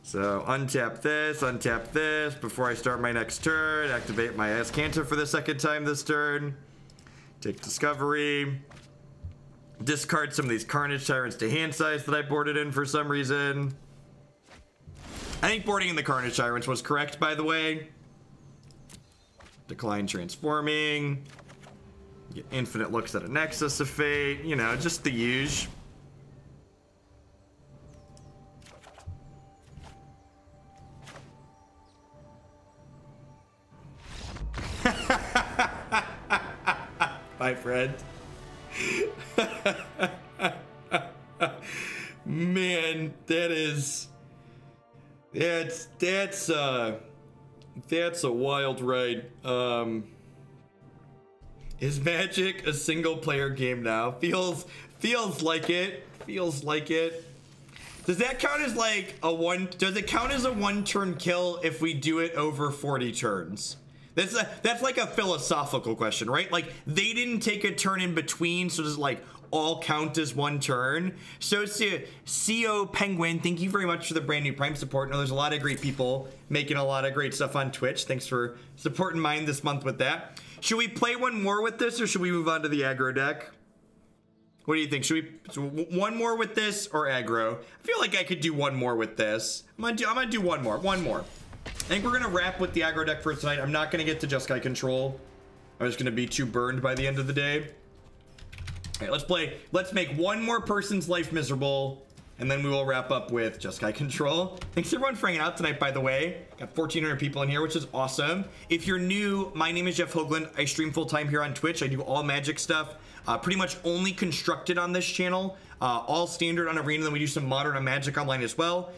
Speaker 1: So untap this before I start my next turn. Activate my Azcanta for the second time this turn. Take Discovery. Discard some of these Carnage Tyrants to hand size that I boarded in for some reason. I think boarding in the Carnage Tyrants was correct, by the way. Decline transforming. Get infinite looks at a Nexus of Fate. You know, just the usual. Bye, friend. Man, that's a wild ride. Is Magic a single player game now? Feels like it. Feels like it. Does that count as like a one? Does it count as a one-turn kill if we do it over 40 turns? That's like a philosophical question, right? Like they didn't take a turn in between, so does it like all count as one turn. So CO Penguin, thank you very much for the brand new Prime support. I know there's a lot of great people making a lot of great stuff on Twitch. Thanks for supporting mine this month with that. Should we play one more with this, or should we move on to the aggro deck? What do you think? Should we one more with this or aggro? I feel like I could do one more with this. I'm gonna do one more. I think we're gonna wrap with the aggro deck for tonight. I'm not gonna get to Jeskai control. I'm just gonna be too burned by the end of the day. All right, let's make one more person's life miserable, and then we will wrap up with Jeskai control. Thanks everyone for hanging out tonight, by the way. Got 1,400 people in here, which is awesome. If you're new, my name is Jeff Hoagland. I stream full-time here on Twitch. I do all Magic stuff. Pretty much only constructed on this channel, all standard on Arena, then we do some modern on Magic Online as well.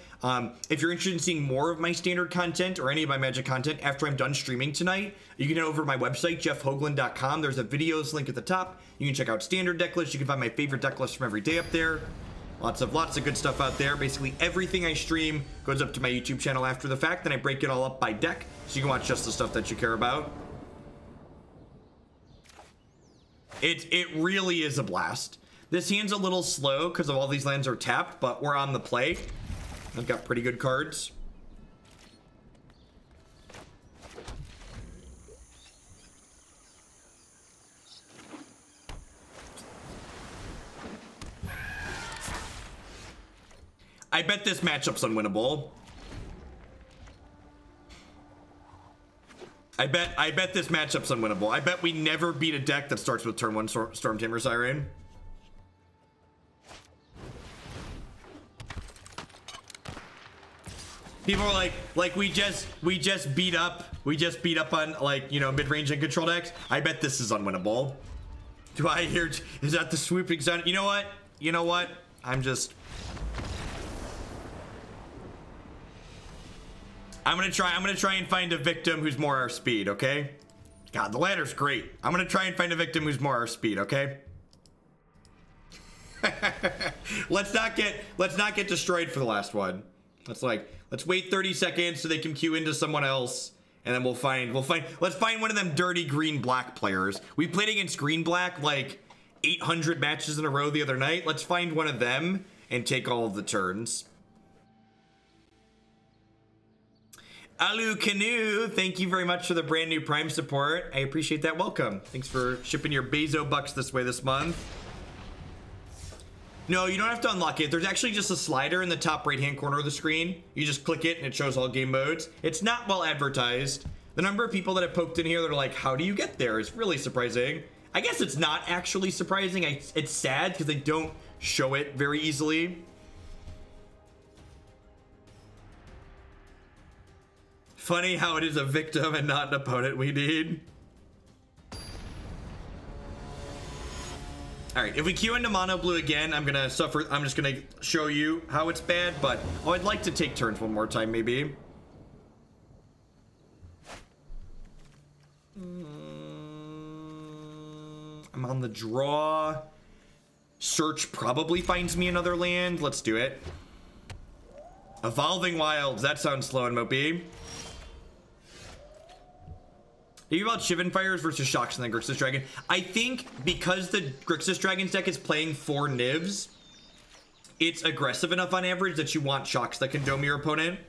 Speaker 1: If you're interested in seeing more of my standard content or any of my Magic content after I'm done streaming tonight, you can head over to my website, jeffhoagland.com. There's a videos link at the top. You can check out standard deck lists. You can find my favorite deck lists from every day up there. Lots of good stuff out there. Basically everything I stream goes up to my YouTube channel after the fact, then I break it all up by deck, so you can watch just the stuff that you care about. It really is a blast. This hand's a little slow because of all these lands are tapped, but we're on the play. I've got pretty good cards. I bet this matchup's unwinnable. I bet this matchup's unwinnable. I bet we never beat a deck that starts with turn 1 Stormtamer Siren. People are like we just beat up on, like, you know, mid-range and control decks. I bet this is unwinnable. Do I hear, is that the swooping sound? You know what? I'm gonna try and find a victim who's more our speed, okay? God, the ladder's great. I'm gonna try and find a victim who's more our speed, okay? Let's not get destroyed for the last one. Let's wait 30 seconds so they can queue into someone else, and then let's find one of them dirty green-black players. We played against green-black like 800 matches in a row the other night. Let's find one of them and take all of the turns. Alu Canoe, thank you very much for the brand new Prime support. I appreciate that. Welcome. Thanks for shipping your Bezo bucks this way this month. No, you don't have to unlock it. There's actually just a slider in the top right-hand corner of the screen. You just click it and it shows all game modes. It's not well advertised. The number of people that have poked in here that are like, how do you get there? Is really surprising. I guess it's not actually surprising. It's sad because they don't show it very easily. Funny how it is a victim and not an opponent we need. All right, if we queue into mono blue again, I'm gonna suffer. I'm just gonna show you how it's bad, but I'd like to take turns one more time, maybe. I'm on the draw. Search probably finds me another land. Let's do it. Evolving Wilds. That sounds slow and mopey. Think about Shivan Fires versus Shocks and the Grixis Dragon. I think because the Grixis Dragon's deck is playing 4 Nivs, it's aggressive enough on average that you want Shocks that can dome your opponent.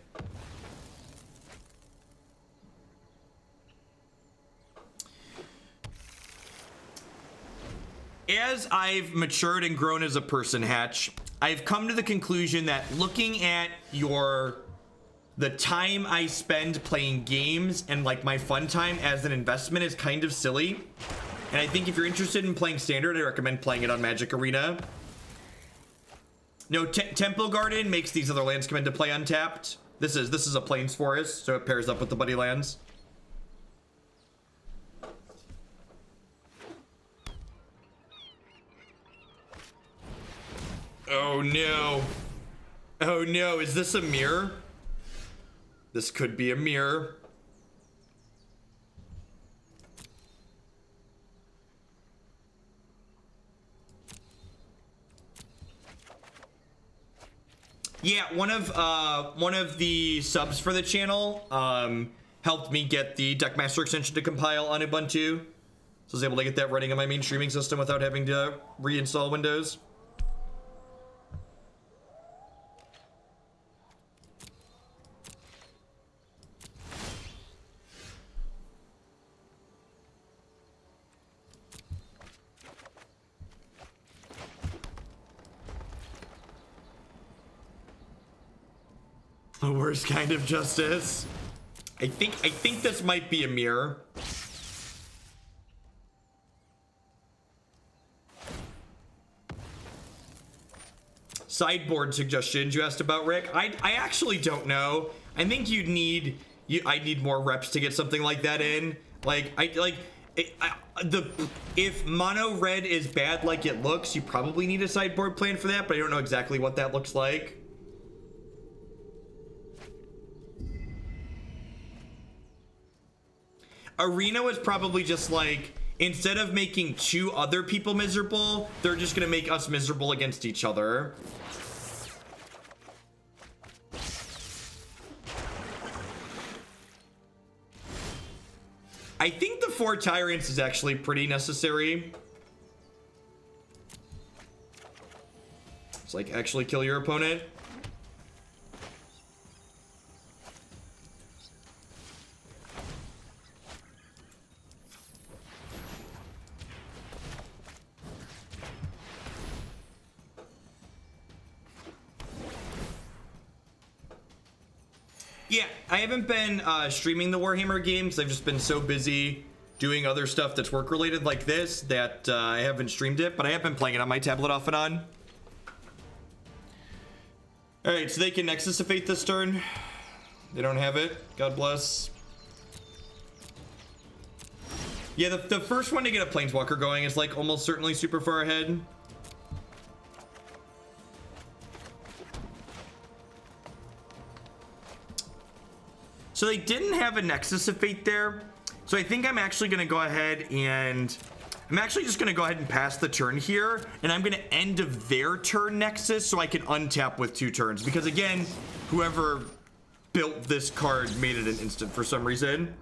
Speaker 1: As I've matured and grown as a person, Hatch, I've come to the conclusion that looking at the time I spend playing games and like my fun time as an investment is kind of silly. And I think if you're interested in playing standard, I recommend playing it on Magic Arena. No, Temple Garden makes these other lands come into play untapped. This is a Plains Forest, so it pairs up with the buddy lands. Oh no. Oh no, is this a mirror? This could be a mirror. Yeah, one of the subs for the channel helped me get the Deckmaster extension to compile on Ubuntu. So I was able to get that running on my main streaming system without having to reinstall Windows. The worst kind of justice. I think this might be a mirror. Sideboard suggestions you asked about, Rick. I actually don't know. I think I need more reps to get something like that in. If mono red is bad like it looks, you probably need a sideboard plan for that, but I don't know exactly what that looks like. Arena was probably just like, instead of making 2 other people miserable, they're just gonna make us miserable against each other. I think the 4 Tyrants is actually pretty necessary. It's like, actually kill your opponent. Yeah, I haven't been streaming the Warhammer games. I've just been so busy doing other stuff that's work related like this that I haven't streamed it, but I have been playing it on my tablet off and on. All right, so they can Nexus of Fate this turn. They don't have it. God bless. Yeah, the first one to get a Planeswalker going is like almost certainly super far ahead. So they didn't have a Nexus of Fate there. So I think I'm actually going to go ahead and... I'm actually just going to go ahead and pass the turn here. And I'm going to end of their turn Nexus so I can untap with 2 turns. Because again, whoever built this card made it an instant for some reason.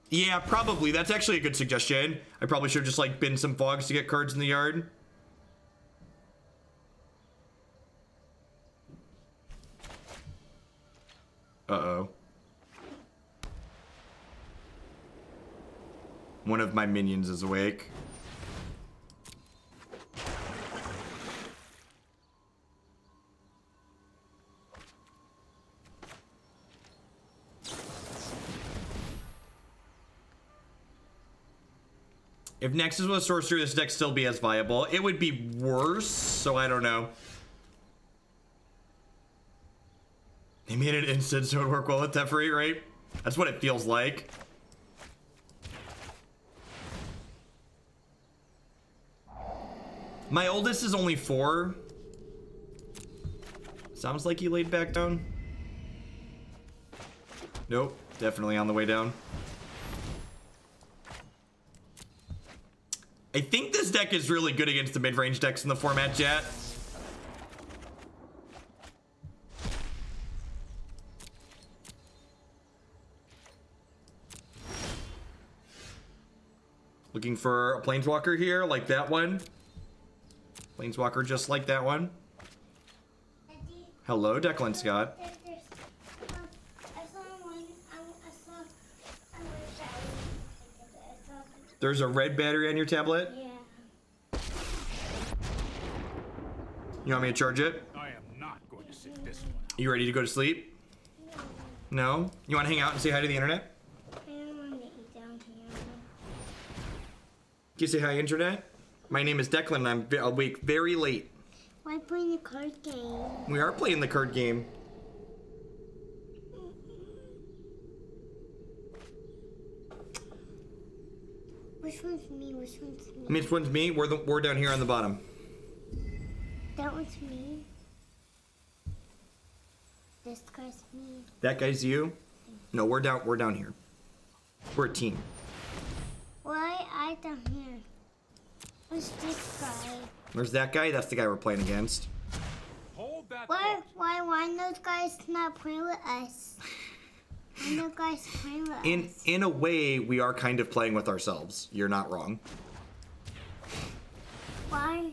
Speaker 1: Yeah, probably. That's actually a good suggestion. I probably should have just like bin some fogs to get cards in the yard. Uh-oh. One of my minions is awake. If Nexus was a sorcerer, this deck still be as viable. It would be worse, so I don't know. They made it instant so it would work well with Teferi, right? That's what it feels like. My oldest is only 4. Sounds like he laid back down. Nope, definitely on the way down. I think this deck is really good against the mid-range decks in the format, chat. Looking for a Planeswalker here, like that one. Planeswalker just like that one. Hello, Declan Scott. There's a red battery on your tablet?
Speaker 5: Yeah.
Speaker 1: You want me to charge it?
Speaker 3: I am not going to sit this one out.
Speaker 1: You ready to go to sleep? No? You want to hang out and say hi to the internet?
Speaker 5: I don't want to eat down here.
Speaker 1: Can you say hi, internet? My name is Declan and I'm awake very late.
Speaker 5: Why playing the card game?
Speaker 1: We are playing the card game.
Speaker 5: Which one's me? Which one's me?
Speaker 1: Which one's me? We're down here on the bottom.
Speaker 5: That one's me. This guy's me.
Speaker 1: That guy's you? No, we're down here. We're a team.
Speaker 5: Why I down here? Who's this guy?
Speaker 1: Where's that guy? That's the guy we're playing against.
Speaker 3: Hold that
Speaker 5: Why
Speaker 3: thought.
Speaker 5: those guys not playing with us? And the guy's playing with us.
Speaker 1: In a way, we are kind of playing with ourselves. You're not wrong.
Speaker 5: Why?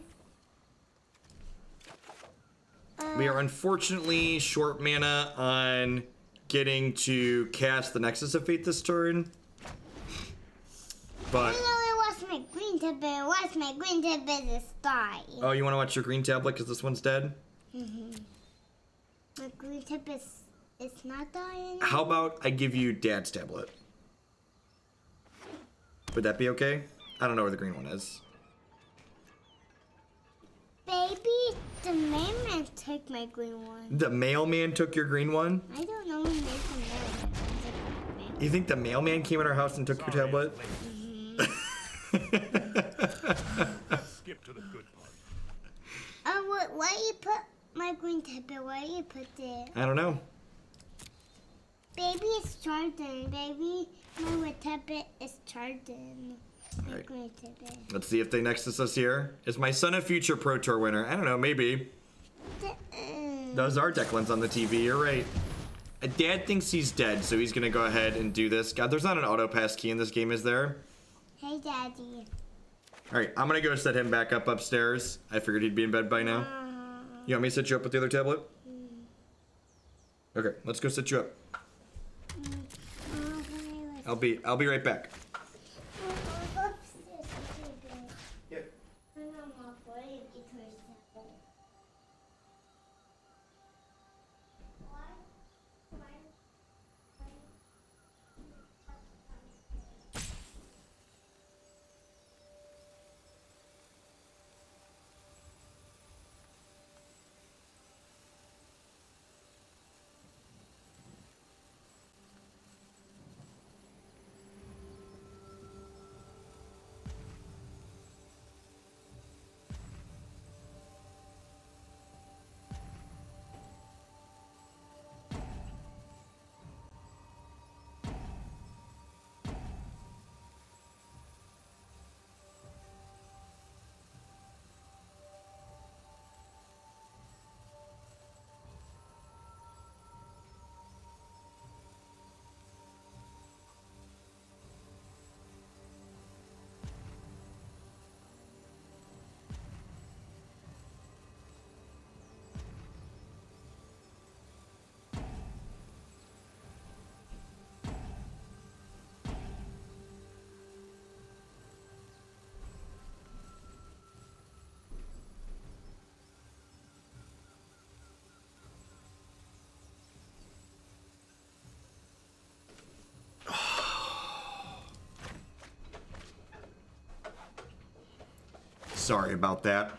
Speaker 1: We are unfortunately short mana on getting to cast the Nexus of Fate this turn. But
Speaker 5: I know it was my green tablet. What's my green tablet is die.
Speaker 1: oh, you want to watch your green tablet because this one's dead?
Speaker 5: My green tablet is not dying.
Speaker 1: How about I give you Dad's tablet? Would that be okay? I don't know where the green one is.
Speaker 5: Baby, the mailman took my green one.
Speaker 1: The mailman took your green one?
Speaker 5: I don't know who made the mailman.
Speaker 1: You think the mailman came in our house and took your tablet?
Speaker 3: Skip to the good part.
Speaker 5: Why you put my green tablet? Why you put it?
Speaker 1: I don't know.
Speaker 5: Baby, it's charging. Baby, my red tablet is charging. My
Speaker 1: Alright.
Speaker 5: green tablet.
Speaker 1: Let's see if they Nexus us here. Is my son a future Pro Tour winner? I don't know, maybe. Those are Declan's on the TV, you're right. Dad thinks he's dead, so he's gonna go ahead and do this. God, there's not an auto pass key in this game, is there?
Speaker 5: Hey, Daddy.
Speaker 1: Alright, I'm gonna go set him back up upstairs. I figured he'd be in bed by now. You want me to set you up with the other tablet? Okay, let's go set you up. I'll be right back. Yep. Sorry about that.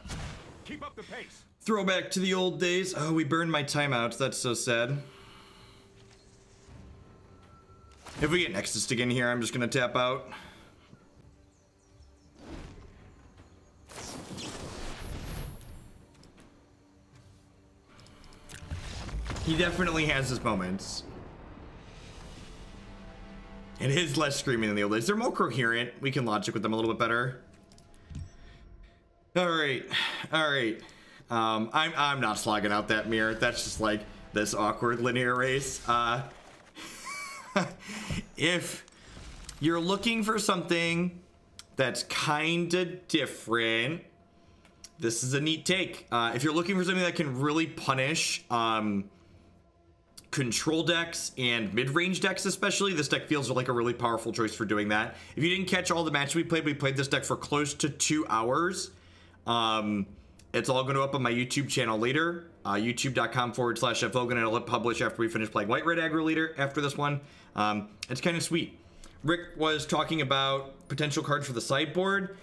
Speaker 3: Keep up the pace.
Speaker 1: Throwback to the old days. Oh, we burned my timeout. That's so sad. If we get Nexus again here, I'm just gonna tap out. He definitely has his moments. It is less screaming than the old days. They're more coherent. We can logic with them a little bit better. All right. I'm not slogging out that mirror. That's just like this awkward linear race. If you're looking for something that's kind of different, this is a neat take. If you're looking for something that can really punish control decks and mid-range decks especially, this deck feels like a really powerful choice for doing that. If you didn't catch all the matches we played this deck for close to 2 hours. It's all going to up on my YouTube channel later, youtube.com/FLogan, and it'll publish after we finish playing White Red Aggro later after this one. It's kind of sweet. Rick was talking about potential cards for the sideboard.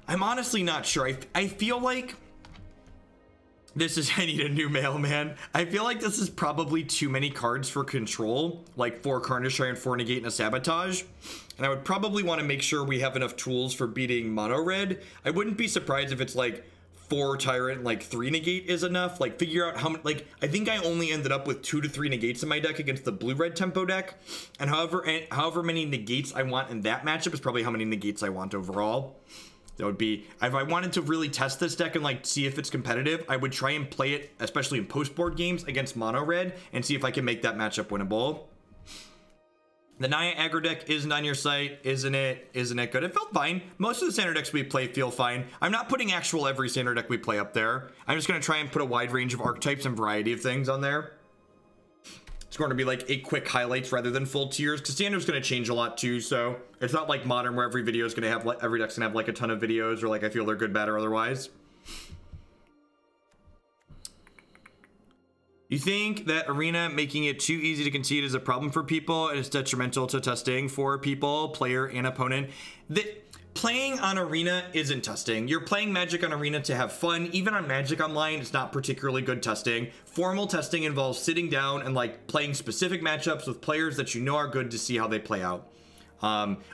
Speaker 1: I'm honestly not sure. I feel like this is, I need a new mailman. I feel like this is probably too many cards for control, like 4 Carnage and 4 Negate and a Sabotage. And I would probably want to make sure we have enough tools for beating Mono Red. I wouldn't be surprised if it's like 4 Tyrant, like 3 Negate is enough. Like figure out how many, like I think I only ended up with 2 to 3 Negates in my deck against the blue-red tempo deck. And however many Negates I want in that matchup is probably how many Negates I want overall. That would be, if I wanted to really test this deck and like see if it's competitive, I would try and play it, especially in post-board games against Mono Red, and see if I can make that matchup winnable. The Naya aggro deck isn't on your site, isn't it? Isn't it good? It felt fine. Most of the standard decks we play feel fine. I'm not putting actual every standard deck we play up there. I'm just going to try and put a wide range of archetypes and variety of things on there. It's going to be like a quick highlights rather than full tiers, because standard's going to change a lot too. So it's not like modern where every video is going to have, every deck's going to have like a ton of videos, or like I feel they're good, bad, or otherwise. You think that Arena making it too easy to concede is a problem for people and it's detrimental to testing for people, player and opponent? Playing on Arena isn't testing. You're playing Magic on Arena to have fun. Even on Magic Online, it's not particularly good testing. Formal testing involves sitting down and like playing specific matchups with players that you know are good to see how they play out.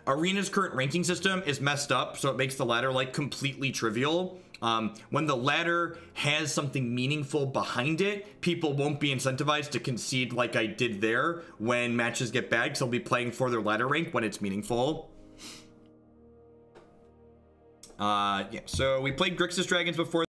Speaker 1: Arena's current ranking system is messed up, so it makes the ladder like completely trivial. When the ladder has something meaningful behind it, people won't be incentivized to concede like I did there when matches get bad, because they'll be playing for their ladder rank when it's meaningful. Yeah, so we played Grixis Dragons before.